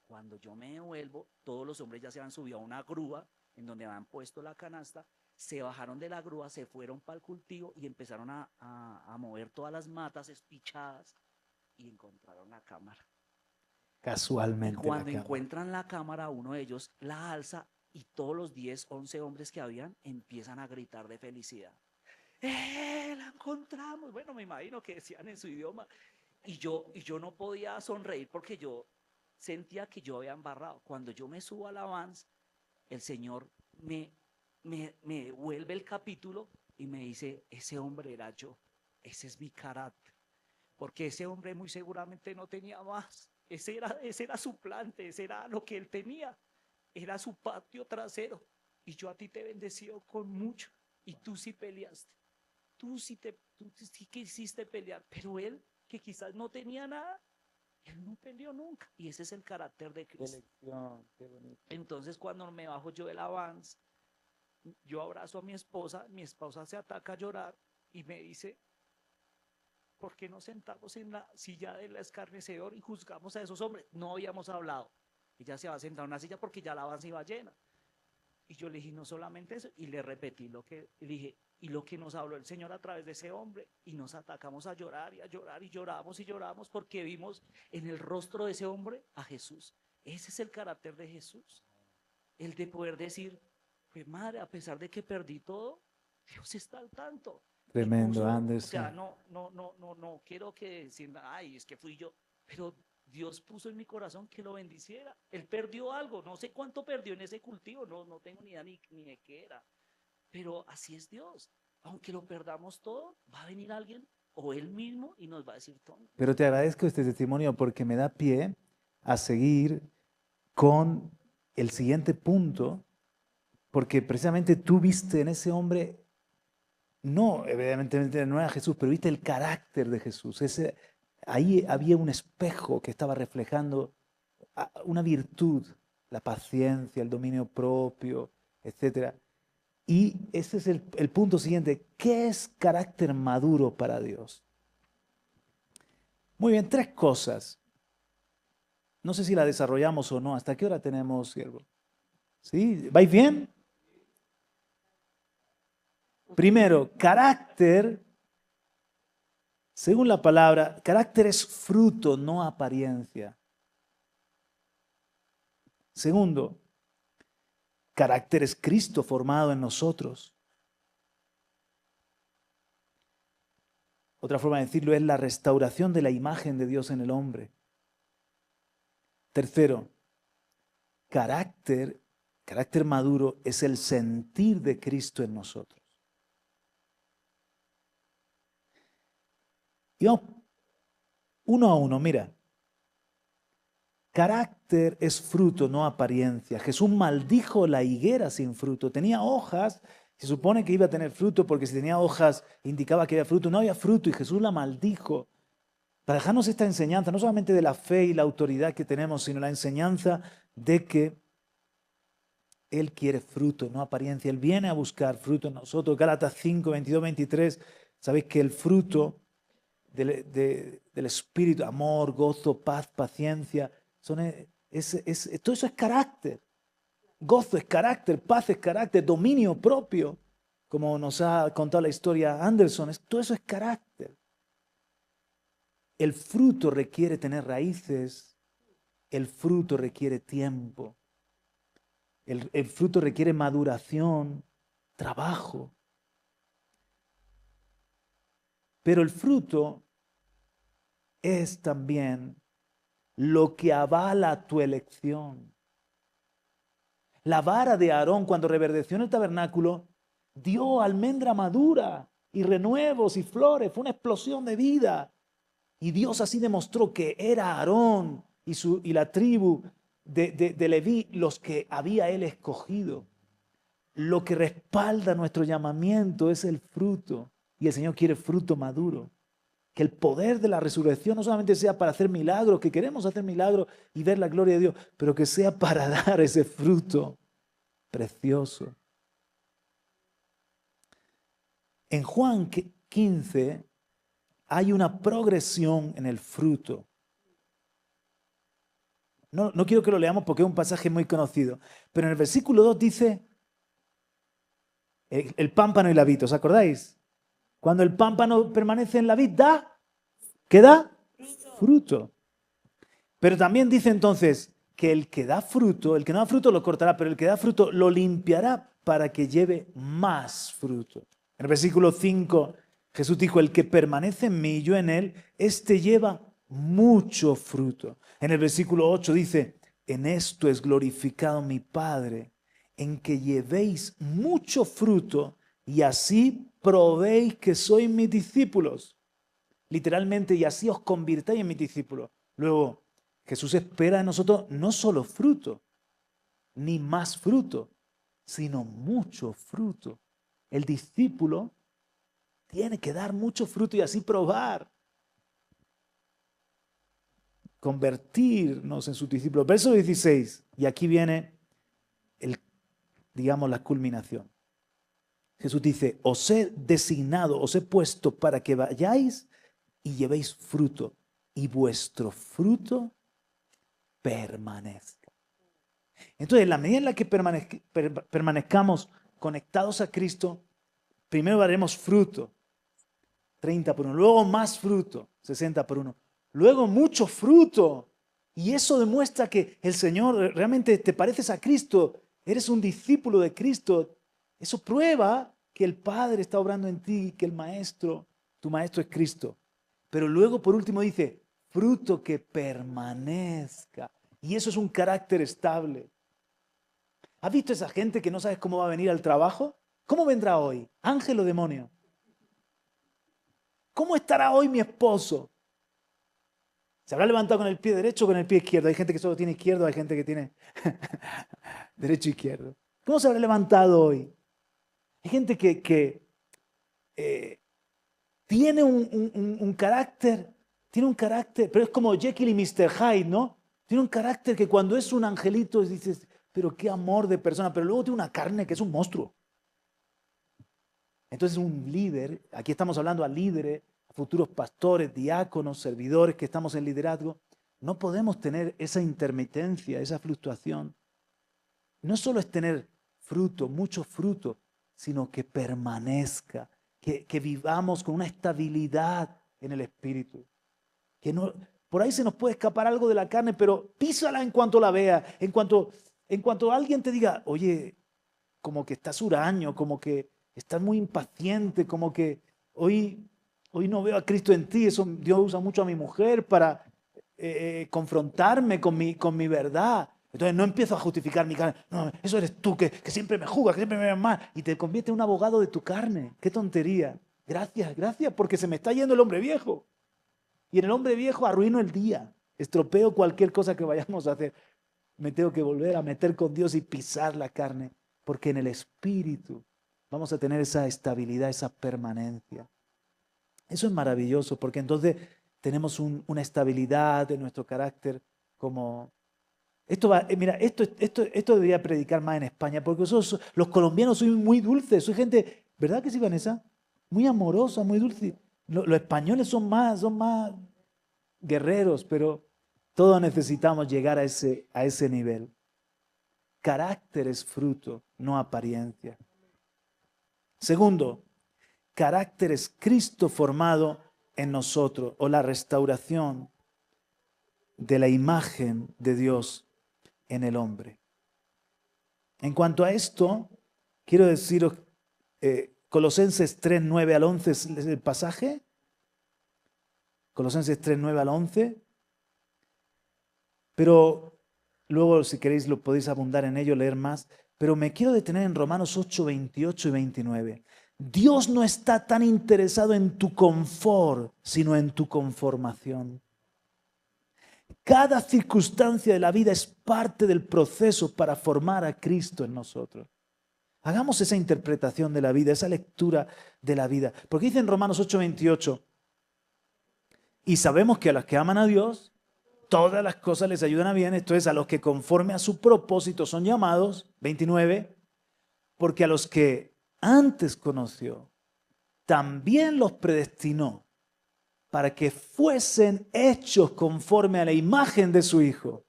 Cuando yo me devuelvo, todos los hombres ya se habían subido a una grúa en donde habían puesto la canasta, se bajaron de la grúa, se fueron para el cultivo y empezaron a mover todas las matas espichadas y encontraron la cámara. Y Casualmente la cuando cámara. encuentran la cámara, uno de ellos la alza y todos los 10, 11 hombres que habían empiezan a gritar de felicidad. ¡La encontramos! Bueno, me imagino que decían en su idioma. Y yo no podía sonreír porque yo sentía que yo había embarrado. Cuando yo me subo al avance, el Señor me devuelve el capítulo y me dice, ese hombre era yo, ese es mi carácter. Porque ese hombre muy seguramente no tenía más. Ese era su plante, ese era lo que él tenía. Era su patio trasero. Y yo a ti te he bendecido con mucho. Y tú sí peleaste. Tú sí quisiste pelear. Pero él, que quizás no tenía nada, él no peleó nunca. Y ese es el carácter de Cristo. Qué bonito. Entonces cuando me bajo yo del avance, yo abrazo a mi esposa se ataca a llorar y me dice, ¿por qué nos sentamos en la silla del escarnecedor y juzgamos a esos hombres? No habíamos hablado. Ella se va a sentar en una silla porque ya la avance iba llena. Y yo le dije, no solamente eso, y le repetí le dije, y lo que nos habló el Señor a través de ese hombre, y nos atacamos a llorar y a llorar y lloramos porque vimos en el rostro de ese hombre a Jesús. Ese es el carácter de Jesús. El de poder decir, pues madre, a pesar de que perdí todo, Dios está al tanto. Tremendo, O Anderson. sea, no quiero que decir, ay, es que fui yo, pero Dios puso en mi corazón que lo bendiciera. Él perdió algo, no sé cuánto perdió en ese cultivo, no tengo ni idea ni de qué era, pero así es Dios. Aunque lo perdamos todo, va a venir alguien o Él mismo y nos va a decir todo. Pero te agradezco este testimonio porque me da pie a seguir con el siguiente punto, porque precisamente tú viste en ese hombre, no, evidentemente no era Jesús, pero viste el carácter de Jesús. Ahí había un espejo que estaba reflejando una virtud, la paciencia, el dominio propio, etc. Y ese es el punto siguiente. ¿Qué es carácter maduro para Dios? Muy bien, 3 cosas. No sé si la desarrollamos o no. ¿Hasta qué hora tenemos, siervo? ¿Sí? ¿Vais bien? Primero, carácter, según la palabra, carácter es fruto, no apariencia. Segundo, carácter es Cristo formado en nosotros. Otra forma de decirlo es la restauración de la imagen de Dios en el hombre. Tercero, carácter maduro es el sentir de Cristo en nosotros. Y vamos uno a uno, mira. Carácter es fruto, no apariencia. Jesús maldijo la higuera sin fruto. Tenía hojas, se supone que iba a tener fruto porque si tenía hojas indicaba que había fruto. No había fruto y Jesús la maldijo. Para dejarnos esta enseñanza, no solamente de la fe y la autoridad que tenemos, sino la enseñanza de que Él quiere fruto, no apariencia. Él viene a buscar fruto en nosotros. Gálatas 5, 22, 23. Sabéis que el fruto del Espíritu, amor, gozo, paz, paciencia, todo eso es carácter. Gozo es carácter, paz es carácter, dominio propio, como nos ha contado la historia Anderson, todo eso es carácter. El fruto requiere tener raíces, el fruto requiere tiempo, el fruto requiere maduración, trabajo. Pero el fruto es también lo que avala tu elección. La vara de Aarón, cuando reverdeció en el tabernáculo, dio almendra madura y renuevos y flores. Fue una explosión de vida. Y Dios así demostró que era Aarón y la tribu de Leví los que había él escogido. Lo que respalda nuestro llamamiento es el fruto. Y el Señor quiere fruto maduro. Que el poder de la resurrección no solamente sea para hacer milagros, que queremos hacer milagros y ver la gloria de Dios, pero que sea para dar ese fruto precioso. En Juan 15 hay una progresión en el fruto. No quiero que lo leamos porque es un pasaje muy conocido, pero en el versículo 2 dice el pámpano y la vid, ¿os acordáis? Cuando el pámpano permanece en la vid, ¿qué da? Fruto. Pero también dice entonces que el que da fruto, el que no da fruto lo cortará, pero el que da fruto lo limpiará para que lleve más fruto. En el versículo 5, Jesús dijo, el que permanece en mí y yo en él, este lleva mucho fruto. En el versículo 8 dice, en esto es glorificado mi Padre, en que llevéis mucho fruto y así probéis que sois mis discípulos. Literalmente, y así os convirtáis en mis discípulos. Luego, Jesús espera de nosotros no solo fruto, ni más fruto, sino mucho fruto. El discípulo tiene que dar mucho fruto y así probar. Convertirnos en sus discípulos. Verso 16, y aquí viene la culminación. Jesús dice, os he designado, os he puesto para que vayáis y llevéis fruto, y vuestro fruto permanezca. Entonces, en la medida en la que permanezcamos conectados a Cristo, primero daremos fruto, 30 por 1, luego más fruto, 60 por 1, luego mucho fruto. Y eso demuestra que el Señor realmente te pareces a Cristo, eres un discípulo de Cristo. Eso prueba que el Padre está obrando en ti, que el Maestro, tu Maestro es Cristo. Pero luego, por último, dice, fruto que permanezca. Y eso es un carácter estable. ¿Has visto esa gente que no sabes cómo va a venir al trabajo? ¿Cómo vendrá hoy? ¿Ángel o demonio? ¿Cómo estará hoy mi esposo? ¿Se habrá levantado con el pie derecho o con el pie izquierdo? Hay gente que solo tiene izquierdo, hay gente que tiene derecho e izquierdo. ¿Cómo se habrá levantado hoy? Hay gente que tiene un carácter, pero es como Jekyll y Mr. Hyde, ¿no? Tiene un carácter que cuando es un angelito dices, pero qué amor de persona, pero luego tiene una carne que es un monstruo. Entonces un líder, aquí estamos hablando a líderes, a futuros pastores, diáconos, servidores que estamos en liderazgo, no podemos tener esa intermitencia, esa fluctuación. No solo es tener fruto, mucho fruto, sino que permanezca, que vivamos con una estabilidad en el espíritu. Que no, por ahí se nos puede escapar algo de la carne, pero písala en cuanto la vea, en cuanto alguien te diga, oye, como que estás huraño, como que estás muy impaciente, como que hoy no veo a Cristo en ti. Eso Dios usa mucho a mi mujer para confrontarme con mi verdad. Entonces no empiezo a justificar mi carne. No, eso eres tú que siempre me juzgas, que siempre me ves mal. Y te convierte en un abogado de tu carne. ¡Qué tontería! Gracias, porque se me está yendo el hombre viejo. Y en el hombre viejo arruino el día. Estropeo cualquier cosa que vayamos a hacer. Me tengo que volver a meter con Dios y pisar la carne. Porque en el espíritu vamos a tener esa estabilidad, esa permanencia. Eso es maravilloso porque entonces tenemos una estabilidad en nuestro carácter como... Mira, esto debería predicar más en España, porque los colombianos son muy dulces, soy gente, ¿verdad que sí, Vanessa? Muy amorosa, muy dulce. Los españoles son más guerreros, pero todos necesitamos llegar a ese nivel. Carácter es fruto, no apariencia. Segundo, carácter es Cristo formado en nosotros o la restauración de la imagen de Dios en el hombre. En cuanto a esto, quiero deciros, Colosenses 3, 9 al 11 es el pasaje. Colosenses 3, 9 al 11. Pero luego, si queréis, lo podéis abundar en ello, leer más. Pero me quiero detener en Romanos 8, 28 y 29. Dios no está tan interesado en tu confort, sino en tu conformación. Cada circunstancia de la vida es parte del proceso para formar a Cristo en nosotros. Hagamos esa interpretación de la vida, esa lectura de la vida. Porque dice en Romanos 8, 28, y sabemos que a los que aman a Dios, todas las cosas les ayudan a bien, esto es, a los que conforme a su propósito son llamados, 29, porque a los que antes conoció, también los predestinó para que fuesen hechos conforme a la imagen de su Hijo,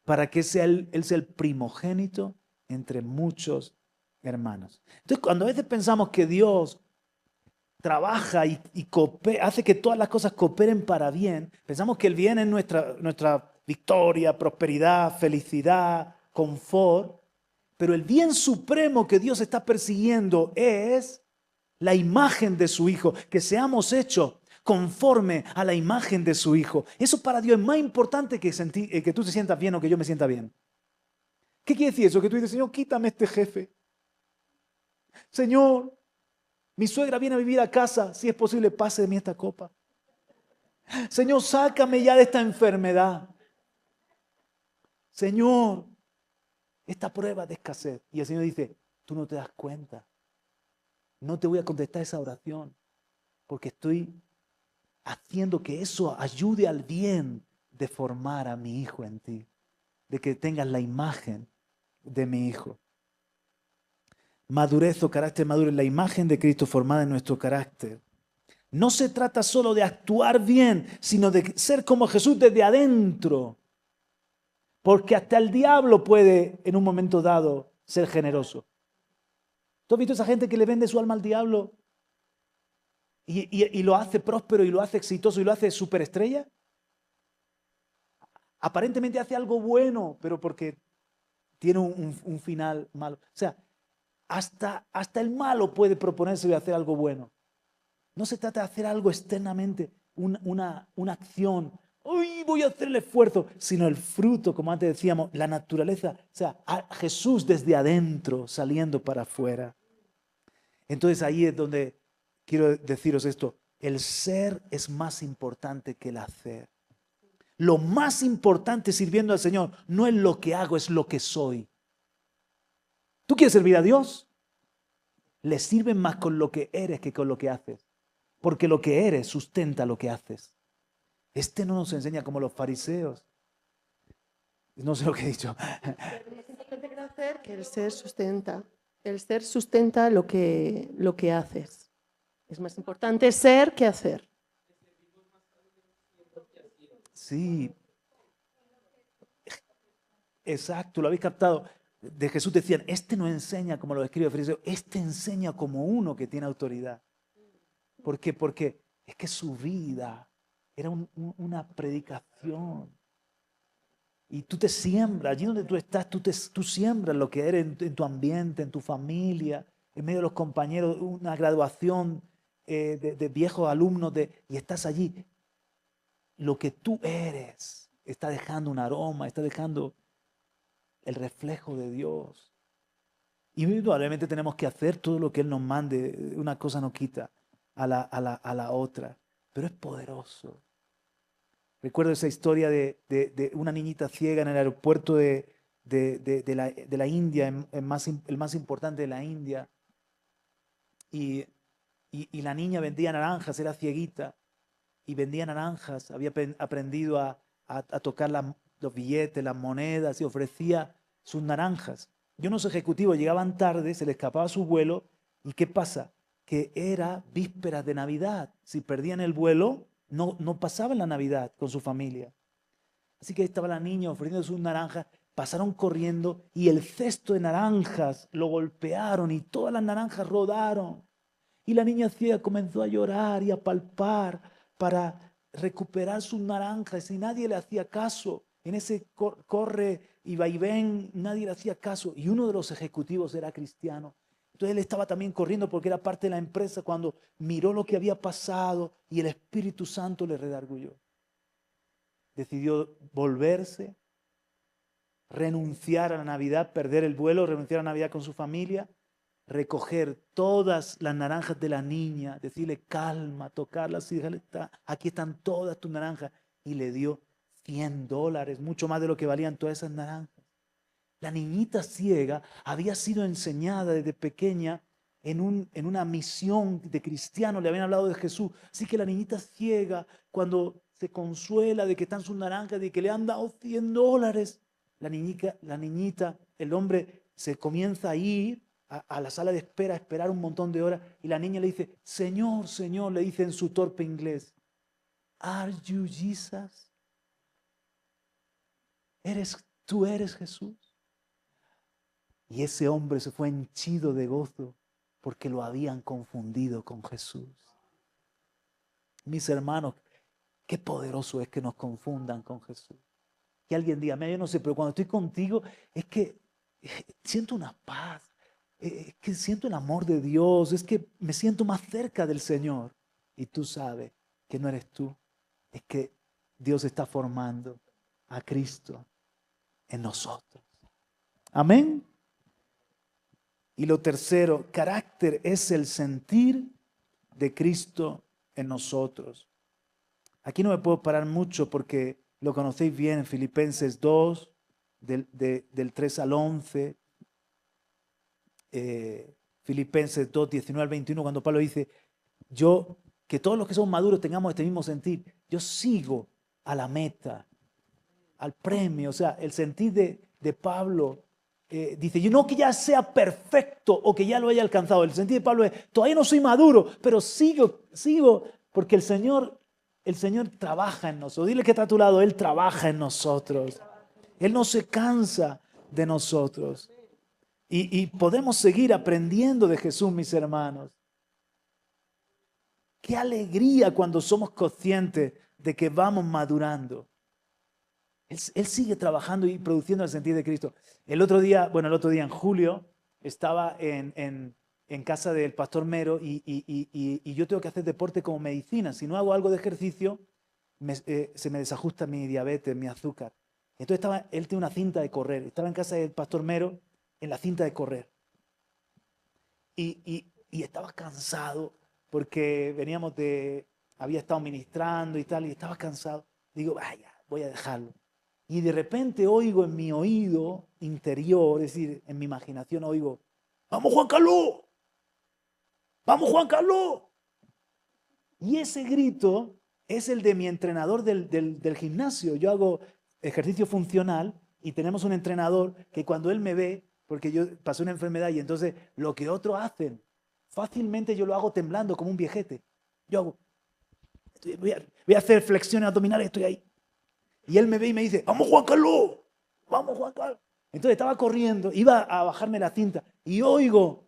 para que él sea el primogénito entre muchos hermanos. Entonces, cuando a veces pensamos que Dios trabaja y hace que todas las cosas cooperen para bien, pensamos que el bien es nuestra victoria, prosperidad, felicidad, confort, pero el bien supremo que Dios está persiguiendo es la imagen de su Hijo, que seamos hechos conforme a la imagen de su Hijo. Eso para Dios es más importante que tú te sientas bien o que yo me sienta bien. ¿Qué quiere decir eso? Que tú dices, Señor, quítame este jefe. Señor, mi suegra viene a vivir a casa, si es posible, pase de mí esta copa. Señor, sácame ya de esta enfermedad. Señor, esta prueba de escasez. Y el Señor dice, tú no te das cuenta. No te voy a contestar esa oración, porque estoy haciendo que eso ayude al bien de formar a mi hijo en ti, de que tengas la imagen de mi hijo. Madurez o carácter maduro es la imagen de Cristo formada en nuestro carácter. No se trata solo de actuar bien, sino de ser como Jesús desde adentro. Porque hasta el diablo puede, en un momento dado, ser generoso. ¿Tú has visto esa gente que le vende su alma al diablo y lo hace próspero y lo hace exitoso y lo hace superestrella? Aparentemente hace algo bueno, pero porque tiene un final malo. O sea, hasta el malo puede proponerse de hacer algo bueno. No se trata de hacer algo externamente, una acción. ¡Uy, voy a hacer el esfuerzo! Sino el fruto, como antes decíamos, la naturaleza. O sea, a Jesús desde adentro, saliendo para afuera. Entonces ahí es donde quiero deciros esto. El ser es más importante que el hacer. Lo más importante sirviendo al Señor no es lo que hago, es lo que soy. ¿Tú quieres servir a Dios? Le sirven más con lo que eres que con lo que haces. Porque lo que eres sustenta lo que haces. Este no nos enseña como los fariseos. No sé lo que he dicho. Es más importante que el hacer que el ser sustenta. El ser sustenta lo que haces. Es más importante ser que hacer. Sí. Exacto, lo habéis captado. De Jesús decían, este no enseña como lo escribe el fariseo, este enseña como uno que tiene autoridad. ¿Por qué? Porque es que su vida era una predicación. Y tú te siembras, allí donde tú estás, tú siembras lo que eres en tu ambiente, en tu familia, en medio de los compañeros, una graduación de viejos alumnos, y estás allí. Lo que tú eres está dejando un aroma, está dejando el reflejo de Dios. Y indudablemente tenemos que hacer todo lo que Él nos mande. Una cosa no quita a la otra. Pero es poderoso. Recuerdo esa historia de una niñita ciega en el aeropuerto de la India, el más importante de la India. Y la niña vendía naranjas, era cieguita. Y vendía naranjas. Había aprendido a tocar los billetes, las monedas, y ofrecía sus naranjas. Y unos ejecutivos llegaban tarde, se les escapaba su vuelo, ¿y qué pasa? Que era vísperas de Navidad. Si perdían el vuelo, no pasaban la Navidad con su familia. Así que ahí estaba la niña ofreciendo sus naranjas, pasaron corriendo y el cesto de naranjas lo golpearon y todas las naranjas rodaron. Y la niña ciega comenzó a llorar y a palpar para recuperar sus naranjas y nadie le hacía caso. En ese corre y vaivén nadie le hacía caso. Y uno de los ejecutivos era cristiano. Entonces él estaba también corriendo porque era parte de la empresa cuando miró lo que había pasado y el Espíritu Santo le redarguyó. Decidió volverse, renunciar a la Navidad, perder el vuelo, renunciar a la Navidad con su familia, recoger todas las naranjas de la niña, decirle calma, tocarlas y decirle, aquí están todas tus naranjas. Y le dio $100, mucho más de lo que valían todas esas naranjas. La niñita ciega había sido enseñada desde pequeña en una misión de cristianos, le habían hablado de Jesús. Así que la niñita ciega, cuando se consuela de que están sus naranjas, de que le han dado $100, la niñita, el hombre se comienza a ir a la sala de espera, a esperar un montón de horas, y la niña le dice, Señor, Señor, le dice en su torpe inglés, ¿Are you Jesus? ¿Tú eres Jesús? Y ese hombre se fue henchido de gozo porque lo habían confundido con Jesús. Mis hermanos, qué poderoso es que nos confundan con Jesús. Que alguien diga, mira, yo no sé, pero cuando estoy contigo es que siento una paz, es que siento el amor de Dios, es que me siento más cerca del Señor. Y tú sabes que no eres tú, es que Dios está formando a Cristo en nosotros. Amén. Y lo tercero, carácter es el sentir de Cristo en nosotros. Aquí no me puedo parar mucho porque lo conocéis bien en Filipenses 2, del 3 al 11. Filipenses 2, 19 al 21, cuando Pablo dice, que todos los que somos maduros tengamos este mismo sentir. Yo sigo a la meta, al premio. O sea, el sentir de Pablo dice, yo no que ya sea perfecto o que ya lo haya alcanzado. El sentir de Pablo es, todavía no soy maduro, pero sigo porque el Señor trabaja en nosotros. Dile que está a tu lado, Él trabaja en nosotros. Él no se cansa de nosotros. Y podemos seguir aprendiendo de Jesús, mis hermanos. Qué alegría cuando somos conscientes de que vamos madurando. Él sigue trabajando y produciendo el sentir de Cristo. El otro día en julio, estaba en casa del pastor Mero y yo tengo que hacer deporte como medicina. Si no hago algo de ejercicio, se me desajusta mi diabetes, mi azúcar. Entonces él tiene una cinta de correr. Estaba en casa del pastor Mero en la cinta de correr. Y estaba cansado porque había estado ministrando y tal, y estaba cansado. Digo, vaya, voy a dejarlo. Y de repente oigo en mi oído interior, es decir, en mi imaginación oigo, ¡vamos Juan Carlos! ¡Vamos Juan Carlos! Y ese grito es el de mi entrenador del gimnasio. Yo hago ejercicio funcional y tenemos un entrenador que cuando él me ve, porque yo pasé una enfermedad y entonces lo que otros hacen, fácilmente yo lo hago temblando como un viejete. Yo hago, voy a hacer flexiones abdominales, estoy ahí. Y él me ve y me dice, ¡vamos Juan Carlos! ¡Vamos Juan Carlos! Entonces estaba corriendo, iba a bajarme la cinta y oigo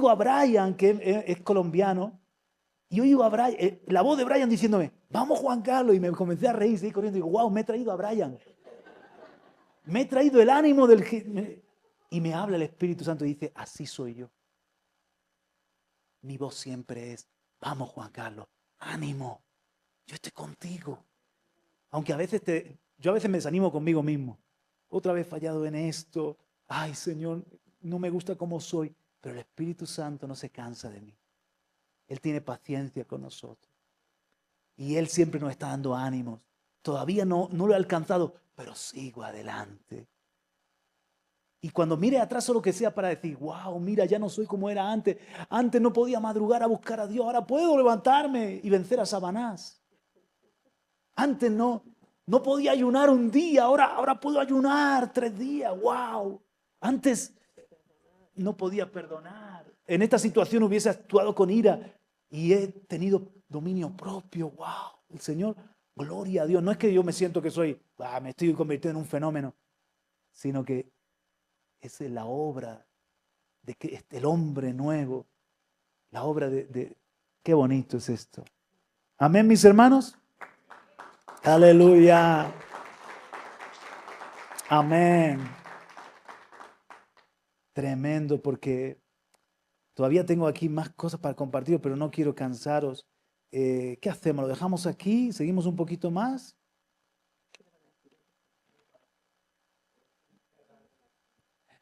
a Brian, que es colombiano, y oigo a Brian, la voz de Brian diciéndome, ¡vamos Juan Carlos! Y me comencé a reír, seguí corriendo y digo, ¡wow! Me he traído a Brian. Me he traído el ánimo y me habla el Espíritu Santo y dice, así soy yo. Mi voz siempre es, vamos Juan Carlos, ánimo, yo estoy contigo. Aunque yo a veces me desanimo conmigo mismo. Otra vez fallado en esto. Ay, Señor, no me gusta como soy. Pero el Espíritu Santo no se cansa de mí. Él tiene paciencia con nosotros. Y Él siempre nos está dando ánimos. Todavía no lo he alcanzado, pero sigo adelante. Y cuando mire atrás solo que sea para decir, wow, mira, ya no soy como era antes. Antes no podía madrugar a buscar a Dios. Ahora puedo levantarme y vencer a Satanás. Antes no podía ayunar un día, ahora puedo ayunar 3 días, wow. Antes no podía perdonar. En esta situación hubiese actuado con ira y he tenido dominio propio, wow. El Señor, gloria a Dios. No es que yo me siento que me estoy convirtiendo en un fenómeno, sino que esa es la obra del hombre nuevo. La obra qué bonito es esto. Amén, mis hermanos. Aleluya. Amén. Tremendo, porque todavía tengo aquí más cosas para compartir, pero no quiero cansaros. ¿Qué hacemos? ¿Lo dejamos aquí? ¿Seguimos un poquito más?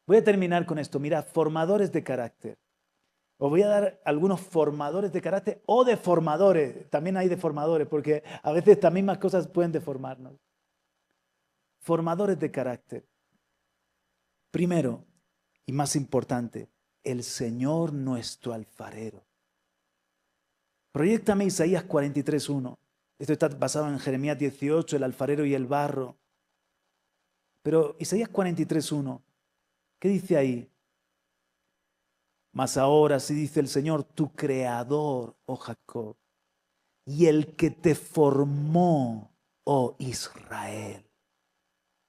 Voy a terminar con esto. Mira, formadores de carácter. Os voy a dar algunos formadores de carácter o deformadores. También hay deformadores, porque a veces estas mismas cosas pueden deformarnos. Formadores de carácter. Primero, y más importante, el Señor nuestro alfarero. Proyéctame Isaías 43:1. Esto está basado en Jeremías 18, el alfarero y el barro. Pero Isaías 43:1, ¿qué dice ahí? Mas ahora sí dice el Señor, tu creador, oh Jacob, y el que te formó, oh Israel.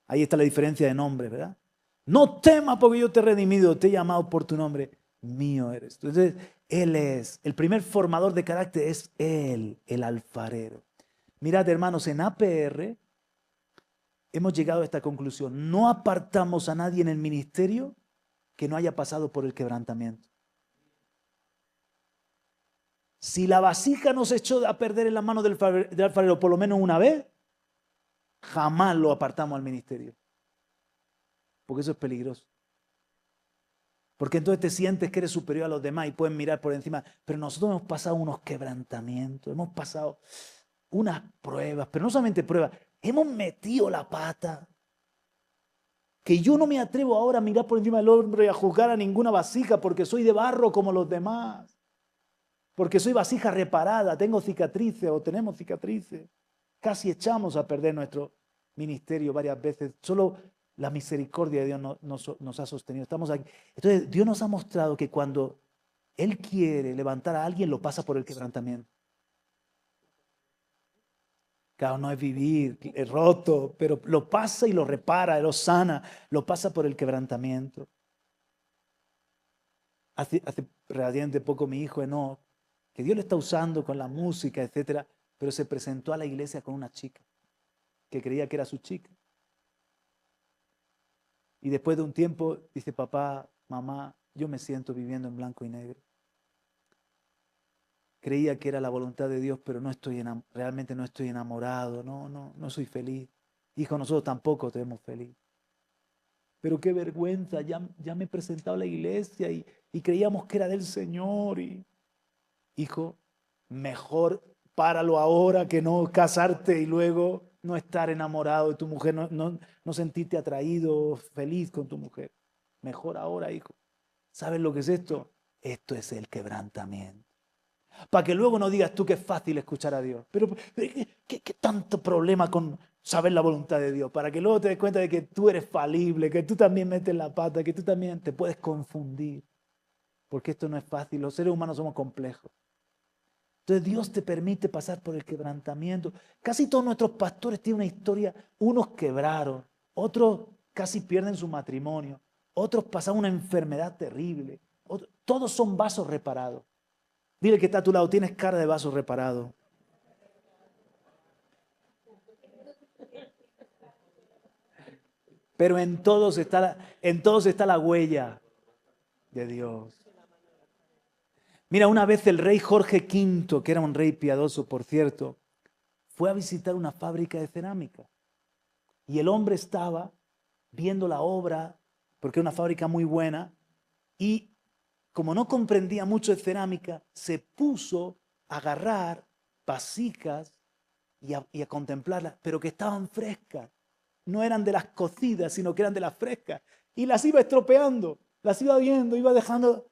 Ahí está la diferencia de nombre, ¿verdad? No temas porque yo te he redimido, te he llamado por tu nombre, mío eres. Entonces, Él es, el primer formador de carácter es Él, el alfarero. Mirad, hermanos, en APR hemos llegado a esta conclusión. No apartamos a nadie en el ministerio que no haya pasado por el quebrantamiento. Si la vasija nos echó a perder en las manos del alfarero por lo menos una vez, jamás lo apartamos al ministerio. Porque eso es peligroso. Porque entonces te sientes que eres superior a los demás y pueden mirar por encima. Pero nosotros hemos pasado unos quebrantamientos, hemos pasado unas pruebas, pero no solamente pruebas, hemos metido la pata. Que yo no me atrevo ahora a mirar por encima del hombro y a juzgar a ninguna vasija porque soy de barro como los demás. Porque soy vasija reparada, tengo cicatrices o tenemos cicatrices. Casi echamos a perder nuestro ministerio varias veces. Solo la misericordia de Dios nos ha sostenido. Estamos aquí. Entonces, Dios nos ha mostrado que cuando Él quiere levantar a alguien, lo pasa por el quebrantamiento. Claro, no es vivir roto, pero lo pasa y lo repara, lo sana, lo pasa por el quebrantamiento. Hace relativamente poco mi hijo Enoch, que Dios le está usando con la música, etcétera, pero se presentó a la iglesia con una chica que creía que era su chica. Y después de un tiempo dice, papá, mamá, yo me siento viviendo en blanco y negro. Creía que era la voluntad de Dios, pero realmente no estoy enamorado, no soy feliz. Hijo, nosotros tampoco te vemos feliz. Pero qué vergüenza, ya me he presentado a la iglesia y creíamos que era del Señor. Hijo, mejor páralo ahora que no casarte y luego no estar enamorado de tu mujer, no sentirte atraído, feliz con tu mujer. Mejor ahora, hijo. ¿Sabes lo que es esto? Esto es el quebrantamiento. Para que luego no digas tú que es fácil escuchar a Dios. Pero ¿qué tanto problema con saber la voluntad de Dios? Para que luego te des cuenta de que tú eres falible, que tú también metes la pata, que tú también te puedes confundir. Porque esto no es fácil. Los seres humanos somos complejos. Entonces Dios te permite pasar por el quebrantamiento. Casi todos nuestros pastores tienen una historia. Unos quebraron, otros casi pierden su matrimonio, otros pasan una enfermedad terrible. Todos son vasos reparados. Dile que está a tu lado, tienes cara de vaso reparado. Pero en todos está la huella de Dios. Mira, una vez el rey Jorge V, que era un rey piadoso, por cierto, fue a visitar una fábrica de cerámica. Y el hombre estaba viendo la obra, porque era una fábrica muy buena, y como no comprendía mucho de cerámica, se puso a agarrar vasijas y a contemplarlas, pero que estaban frescas. No eran de las cocidas, sino que eran de las frescas. Y las iba estropeando, las iba viendo, iba dejando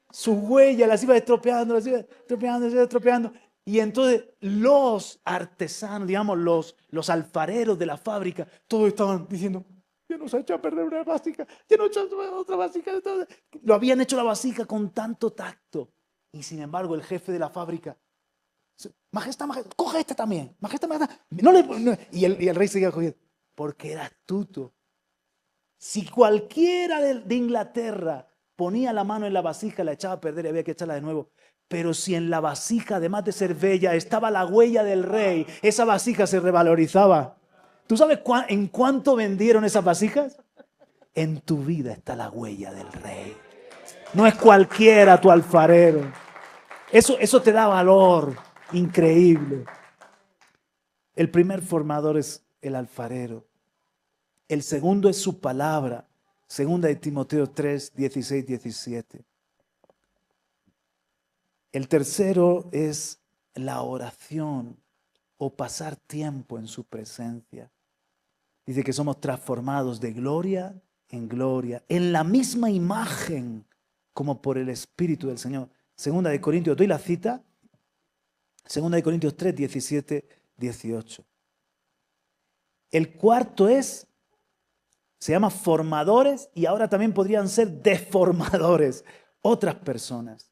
sus huellas, las iba estropeando, las iba estropeando. Y entonces los artesanos, digamos, los alfareros de la fábrica, todos estaban diciendo, ya nos ha hecho a perder una vasija, ya nos ha hecho otra vasija. Lo habían hecho la vasija con tanto tacto. Y sin embargo, el jefe de la fábrica, majestad, coge esta también, majestad. Y el rey seguía cogiendo, porque era astuto. Si cualquiera de Inglaterra ponía la mano en la vasija, la echaba a perder y había que echarla de nuevo. Pero si en la vasija, además de ser bella, estaba la huella del rey, esa vasija se revalorizaba. ¿Tú sabes en cuánto vendieron esas vasijas? En tu vida está la huella del rey. No es cualquiera tu alfarero. Eso te da valor increíble. El primer formador es el alfarero. El segundo es su palabra. Segunda de Timoteo 3, 16, 17. El tercero es la oración o pasar tiempo en su presencia. Dice que somos transformados de gloria en gloria, en la misma imagen como por el Espíritu del Señor. Segunda de Corintios, doy la cita. Segunda de Corintios 3, 17, 18. El cuarto se llama formadores y ahora también podrían ser deformadores, otras personas.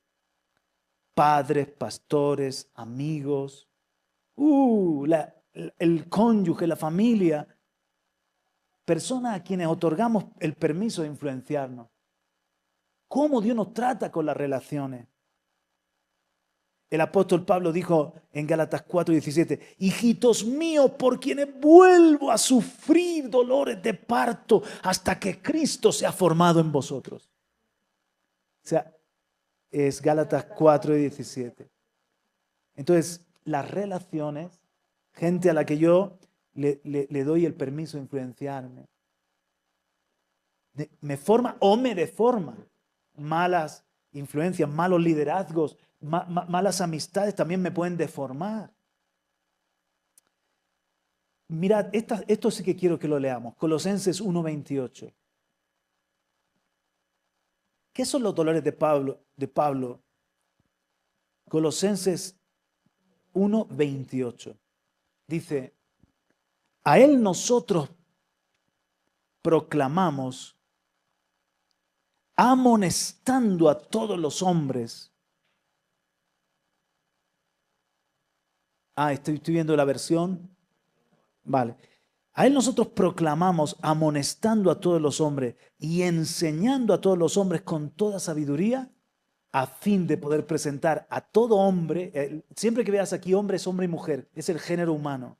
Padres, pastores, amigos, el cónyuge, la familia, personas a quienes otorgamos el permiso de influenciarnos. ¿Cómo Dios nos trata con las relaciones? El apóstol Pablo dijo en Gálatas 4:17, hijitos míos, por quienes vuelvo a sufrir dolores de parto hasta que Cristo sea formado en vosotros. O sea, es Gálatas 4:17. Entonces, las relaciones, gente a la que yo le doy el permiso de influenciarme, me forma o me deforma. Malas influencias, malos liderazgos, malas amistades también me pueden deformar. Mirad, esto sí que quiero que lo leamos. Colosenses 1:28. ¿Qué son los dolores de Pablo? Colosenses 1:28. Dice, a él nosotros proclamamos amonestando a todos los hombres. Estoy viendo la versión. Vale. A él nosotros proclamamos amonestando a todos los hombres y enseñando a todos los hombres con toda sabiduría a fin de poder presentar a todo hombre, siempre que veas aquí hombre es hombre y mujer, es el género humano,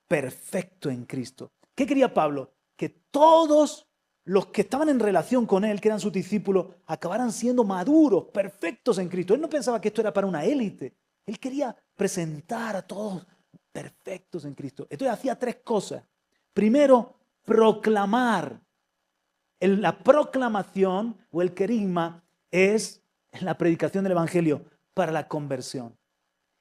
perfecto en Cristo. ¿Qué quería Pablo? Que todos los que estaban en relación con él, que eran sus discípulos, acabaran siendo maduros, perfectos en Cristo. Él no pensaba que esto era para una élite. Él quería presentar a todos perfectos en Cristo. Entonces hacía tres cosas. Primero, proclamar. La proclamación o el querigma es la predicación del Evangelio para la conversión.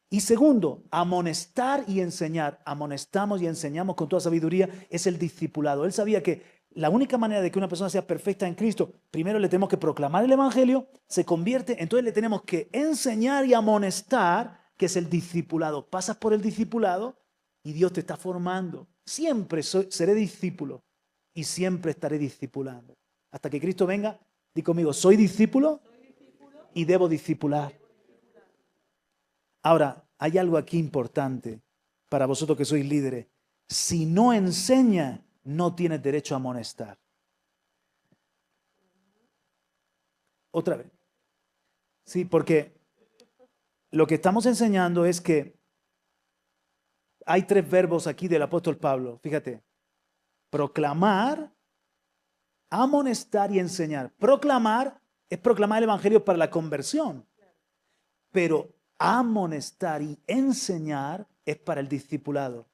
Y segundo, amonestar y enseñar. Amonestamos y enseñamos con toda sabiduría, es el discipulado. Él sabía que la única manera de que una persona sea perfecta en Cristo, primero le tenemos que proclamar el Evangelio, se convierte, entonces le tenemos que enseñar y amonestar, que es el discipulado. Pasas por el discipulado y Dios te está formando. Siempre seré discípulo y siempre estaré discipulando. Hasta que Cristo venga, di conmigo, soy discípulo y debo discipular. Ahora, hay algo aquí importante para vosotros que sois líderes. Si no enseña, no tienes derecho a amonestar. Otra vez. Sí, porque lo que estamos enseñando es que hay tres verbos aquí del apóstol Pablo. Fíjate. Proclamar, amonestar y enseñar. Proclamar es proclamar el Evangelio para la conversión. Pero amonestar y enseñar es para el discipulado.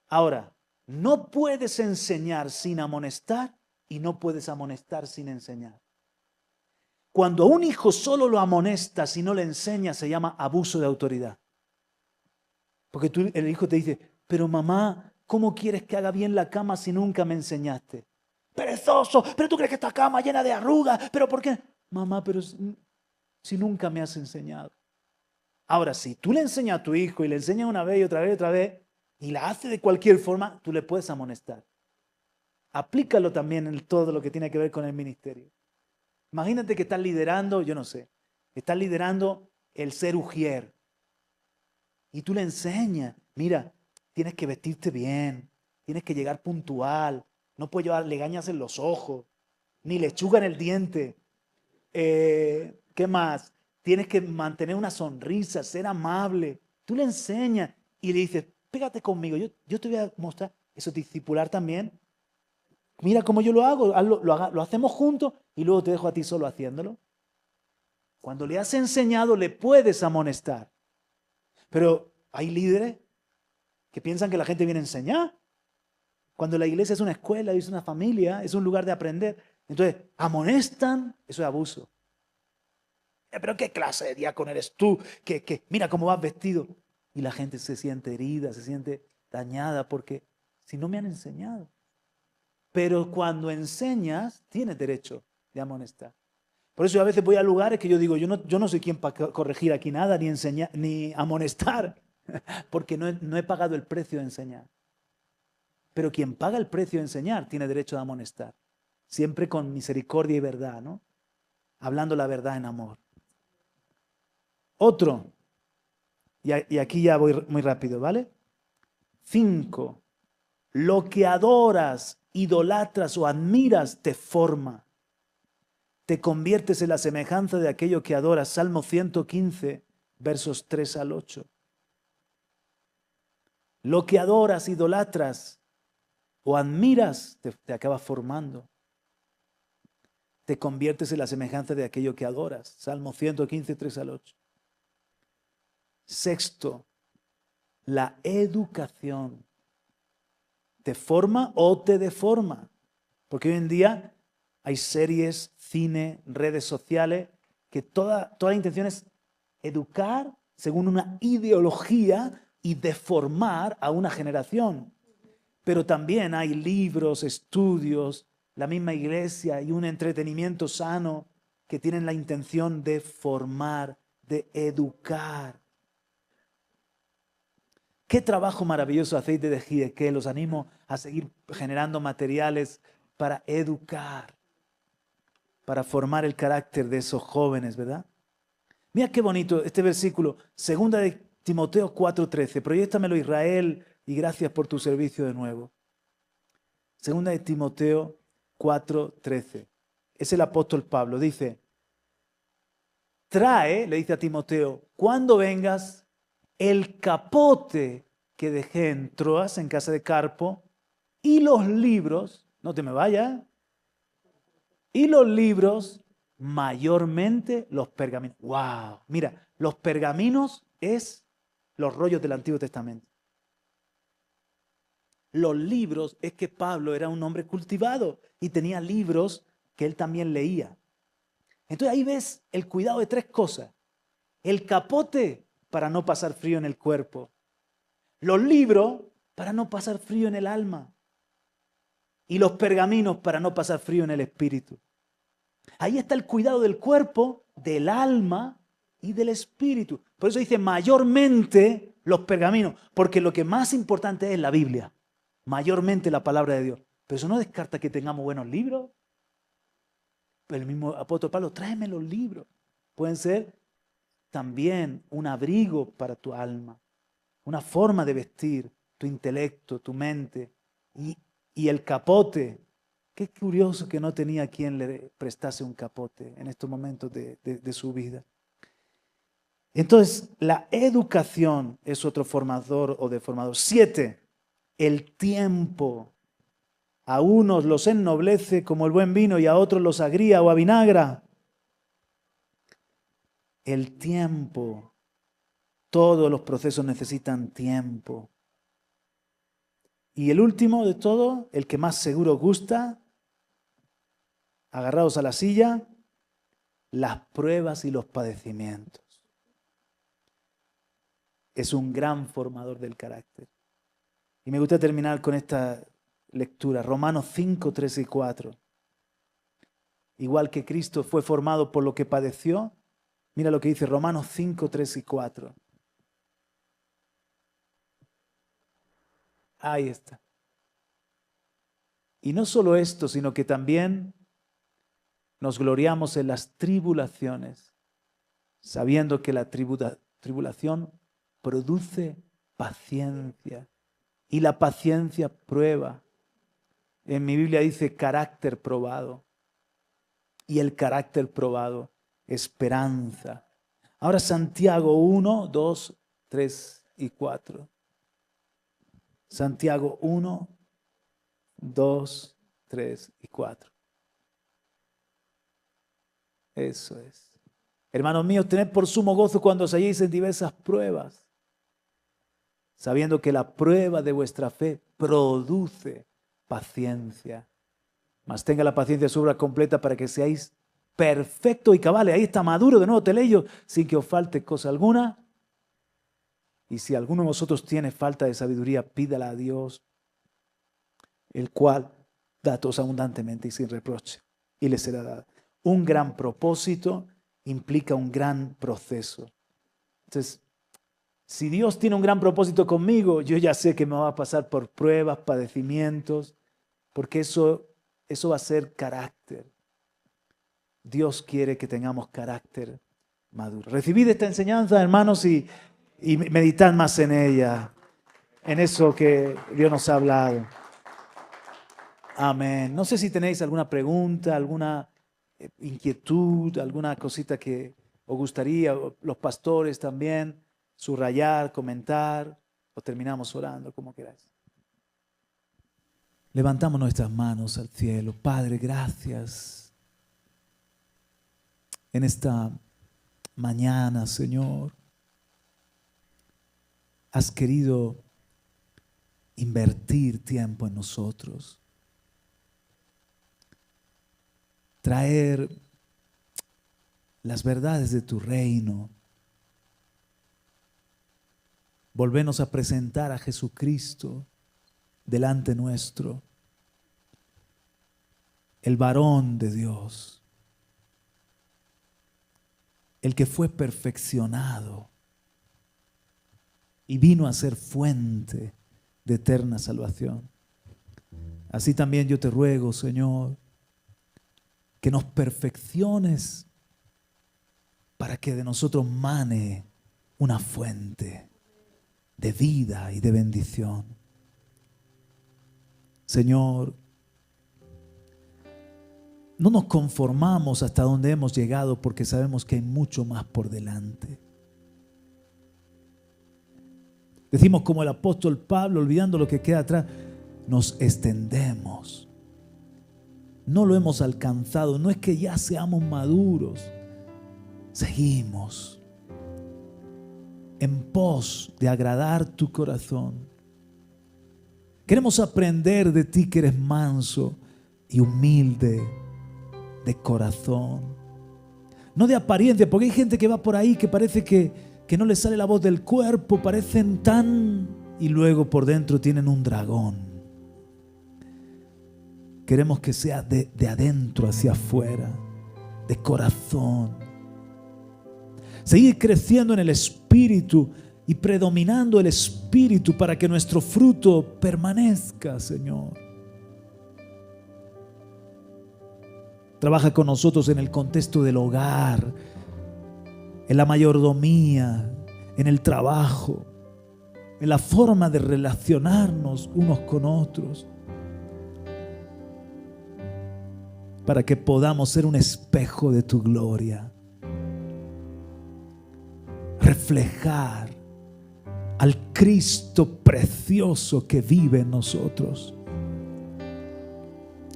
Ahora, no puedes enseñar sin amonestar y no puedes amonestar sin enseñar. Cuando a un hijo solo lo amonestas y no le enseñas, se llama abuso de autoridad. Porque el hijo te dice, pero mamá, ¿cómo quieres que haga bien la cama si nunca me enseñaste? Perezoso, pero tú crees que esta cama llena de arrugas, pero ¿por qué? Mamá, pero si nunca me has enseñado. Ahora, si tú le enseñas a tu hijo y le enseñas una vez y otra vez y otra vez, y la hace de cualquier forma, tú le puedes amonestar. Aplícalo también en todo lo que tiene que ver con el ministerio. Imagínate que estás liderando, yo no sé, estás liderando el ser ujier. Y tú le enseñas, mira, tienes que vestirte bien, tienes que llegar puntual, no puedes llevar legañas en los ojos, ni lechuga en el diente. ¿Qué más? tienes que mantener una sonrisa, ser amable. Tú le enseñas y le dices, pégate conmigo, yo te voy a mostrar. Eso es discipular también. Mira cómo yo lo hago, lo hacemos juntos y luego te dejo a ti solo haciéndolo. Cuando le has enseñado, le puedes amonestar. Pero hay líderes que piensan que la gente viene a enseñar. Cuando la iglesia es una escuela, es una familia, es un lugar de aprender. Entonces, amonestan, eso es abuso. Pero ¿qué clase de diácono eres tú? Que mira cómo vas vestido. Y la gente se siente herida, se siente dañada porque si no me han enseñado. Pero cuando enseñas, tienes derecho de amonestar. Por eso yo a veces voy a lugares que yo digo, yo no soy quien para corregir aquí nada, ni enseñar, ni amonestar, porque no he pagado el precio de enseñar. Pero quien paga el precio de enseñar tiene derecho de amonestar. Siempre con misericordia y verdad, ¿no? Hablando la verdad en amor. Otro, y aquí ya voy muy rápido, ¿vale? 5. Lo que adoras, idolatras o admiras te forma. Te conviertes en la semejanza de aquello que adoras. Salmo 115, versos 3 al 8. Lo que adoras, idolatras o admiras te acabas formando. Te conviertes en la semejanza de aquello que adoras. Salmo 115, 3 al 8. 6. La educación te forma o te deforma. Porque hoy en día hay series, cine, redes sociales, que toda la intención es educar según una ideología y deformar a una generación. Pero también hay libros, estudios, la misma iglesia y un entretenimiento sano que tienen la intención de formar, de educar. Qué trabajo maravilloso hacéis desde GIDEC. Los animo a seguir generando materiales para educar, para formar el carácter de esos jóvenes, ¿verdad? Mira qué bonito este versículo, 2 de Timoteo 4:13. Proyéctamelo, Israel, y gracias por tu servicio de nuevo. 2 de Timoteo 4:13. Es el apóstol Pablo. Dice, trae, le dice a Timoteo, cuando vengas, el capote que dejé en Troas, en casa de Carpo, y los libros, no te me vayas, y los libros, mayormente los pergaminos. ¡Wow! Mira, los pergaminos es los rollos del Antiguo Testamento. Los libros es que Pablo era un hombre cultivado y tenía libros que él también leía. Entonces ahí ves el cuidado de 3 cosas. El capote para no pasar frío en el cuerpo. Los libros para no pasar frío en el alma. Y los pergaminos para no pasar frío en el espíritu. Ahí está el cuidado del cuerpo, del alma y del espíritu. Por eso dice mayormente los pergaminos, porque lo que más importante es la Biblia, mayormente la palabra de Dios. Pero eso no descarta que tengamos buenos libros. El mismo apóstol Pablo, tráeme los libros. Pueden ser también un abrigo para tu alma, una forma de vestir tu intelecto, tu mente. Y el capote, qué curioso que no tenía quien le prestase un capote en estos momentos de su vida. Entonces, la educación es otro formador o deformador. 7, el tiempo. A unos los ennoblece como el buen vino y a otros los agría o avinagra. El tiempo. Todos los procesos necesitan tiempo. Y el último de todo, el que más seguro gusta, agarrados a la silla, las pruebas y los padecimientos. Es un gran formador del carácter. Y me gusta terminar con esta lectura, Romanos 5, 3 y 4. Igual que Cristo fue formado por lo que padeció, mira lo que dice Romanos 5, 3 y 4. Ahí está. Y no solo esto, sino que también nos gloriamos en las tribulaciones, sabiendo que la tribulación produce paciencia y la paciencia prueba. En mi Biblia dice carácter probado y el carácter probado, esperanza. Ahora Santiago 1, 2, 3 y 4. Santiago 1, 2, 3 y 4. Eso es. Hermanos míos, tened por sumo gozo cuando os halléis en diversas pruebas, sabiendo que la prueba de vuestra fe produce paciencia. Mas tenga la paciencia su obra completa para que seáis perfectos y cabales. Ahí está, maduro, de nuevo te leo, sin que os falte cosa alguna. Y si alguno de vosotros tiene falta de sabiduría, pídala a Dios, el cual da a todos abundantemente y sin reproche, y le será dada. Un gran propósito implica un gran proceso. Entonces, si Dios tiene un gran propósito conmigo, yo ya sé que me va a pasar por pruebas, padecimientos, porque eso va a ser carácter. Dios quiere que tengamos carácter maduro. Recibid esta enseñanza, hermanos, y meditad más en ella, en eso que Dios nos ha hablado. Amén. No sé si tenéis alguna pregunta, alguna inquietud, alguna cosita que os gustaría, los pastores también, subrayar, comentar, o terminamos orando, como queráis. Levantamos nuestras manos al cielo. Padre, gracias. En esta mañana, Señor, has querido invertir tiempo en nosotros. Traer las verdades de tu reino. Volvernos a presentar a Jesucristo delante nuestro, el varón de Dios, el que fue perfeccionado y vino a ser fuente de eterna salvación. Así también yo te ruego, Señor, que nos perfecciones para que de nosotros mane una fuente de vida y de bendición. Señor, no nos conformamos hasta donde hemos llegado porque sabemos que hay mucho más por delante. Decimos como el apóstol Pablo, olvidando lo que queda atrás, nos extendemos. No lo hemos alcanzado, no es que ya seamos maduros, seguimos en pos de agradar tu corazón. Queremos aprender de ti que eres manso y humilde de corazón. No de apariencia, porque hay gente que va por ahí que parece que no le sale la voz del cuerpo, parecen tan, y luego por dentro tienen un dragón. Queremos que sea de adentro hacia afuera, de corazón. Seguir creciendo en el Espíritu y predominando el Espíritu para que nuestro fruto permanezca, Señor. Trabaja con nosotros en el contexto del hogar, en la mayordomía, en el trabajo, en la forma de relacionarnos unos con otros, para que podamos ser un espejo de tu gloria, reflejar al Cristo precioso que vive en nosotros.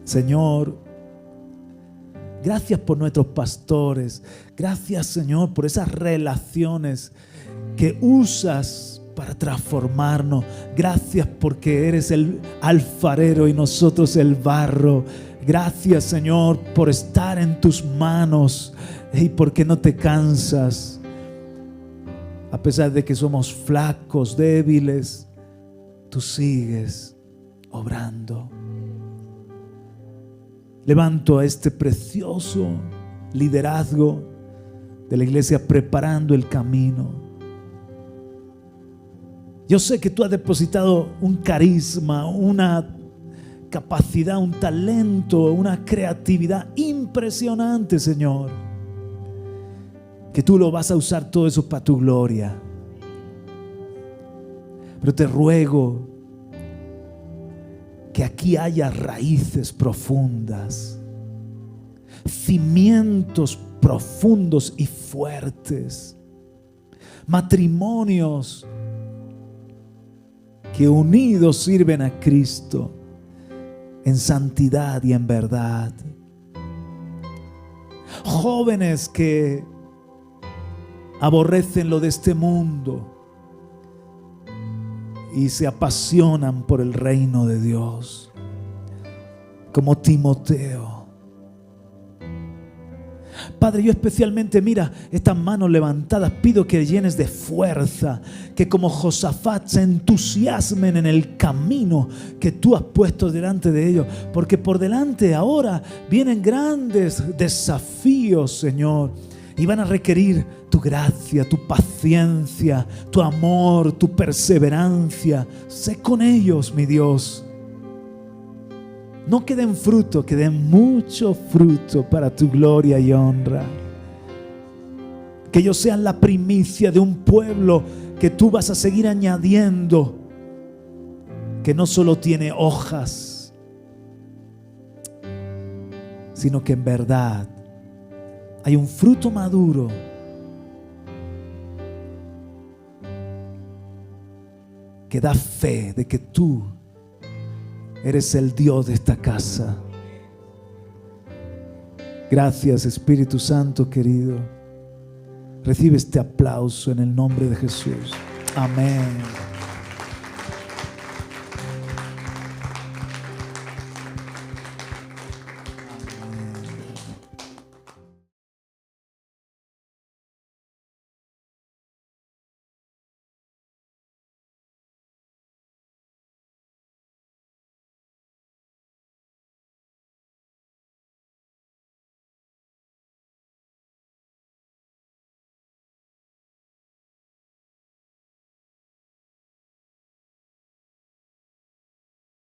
Señor, gracias por nuestros pastores. Gracias, Señor, por esas relaciones que usas para transformarnos. Gracias porque eres el alfarero y nosotros el barro. Gracias, Señor, por estar en tus manos y porque no te cansas. A pesar de que somos flacos, débiles, tú sigues obrando. Levanto a este precioso liderazgo de la iglesia preparando el camino. Yo sé que tú has depositado un carisma, una capacidad, un talento, una creatividad impresionante, Señor. Que tú lo vas a usar todo eso para tu gloria. Pero te ruego que aquí haya raíces profundas, cimientos profundos y fuertes, matrimonios que unidos sirven a Cristo en santidad y en verdad. Jóvenes que aborrecen lo de este mundo y se apasionan por el reino de Dios, como Timoteo. Padre, yo especialmente, mira, estas manos levantadas, pido que llenes de fuerza, que como Josafat se entusiasmen en el camino que tú has puesto delante de ellos, porque por delante ahora vienen grandes desafíos, Señor, y van a requerir tu gracia, tu paciencia, tu amor, tu perseverancia. Sé con ellos, mi Dios. No que den fruto, que den mucho fruto para tu gloria y honra. Que ellos sean la primicia de un pueblo que tú vas a seguir añadiendo, que no solo tiene hojas, sino que en verdad hay un fruto maduro que da fe de que tú eres el Dios de esta casa. Gracias, Espíritu Santo querido. Recibe este aplauso en el nombre de Jesús. Amén.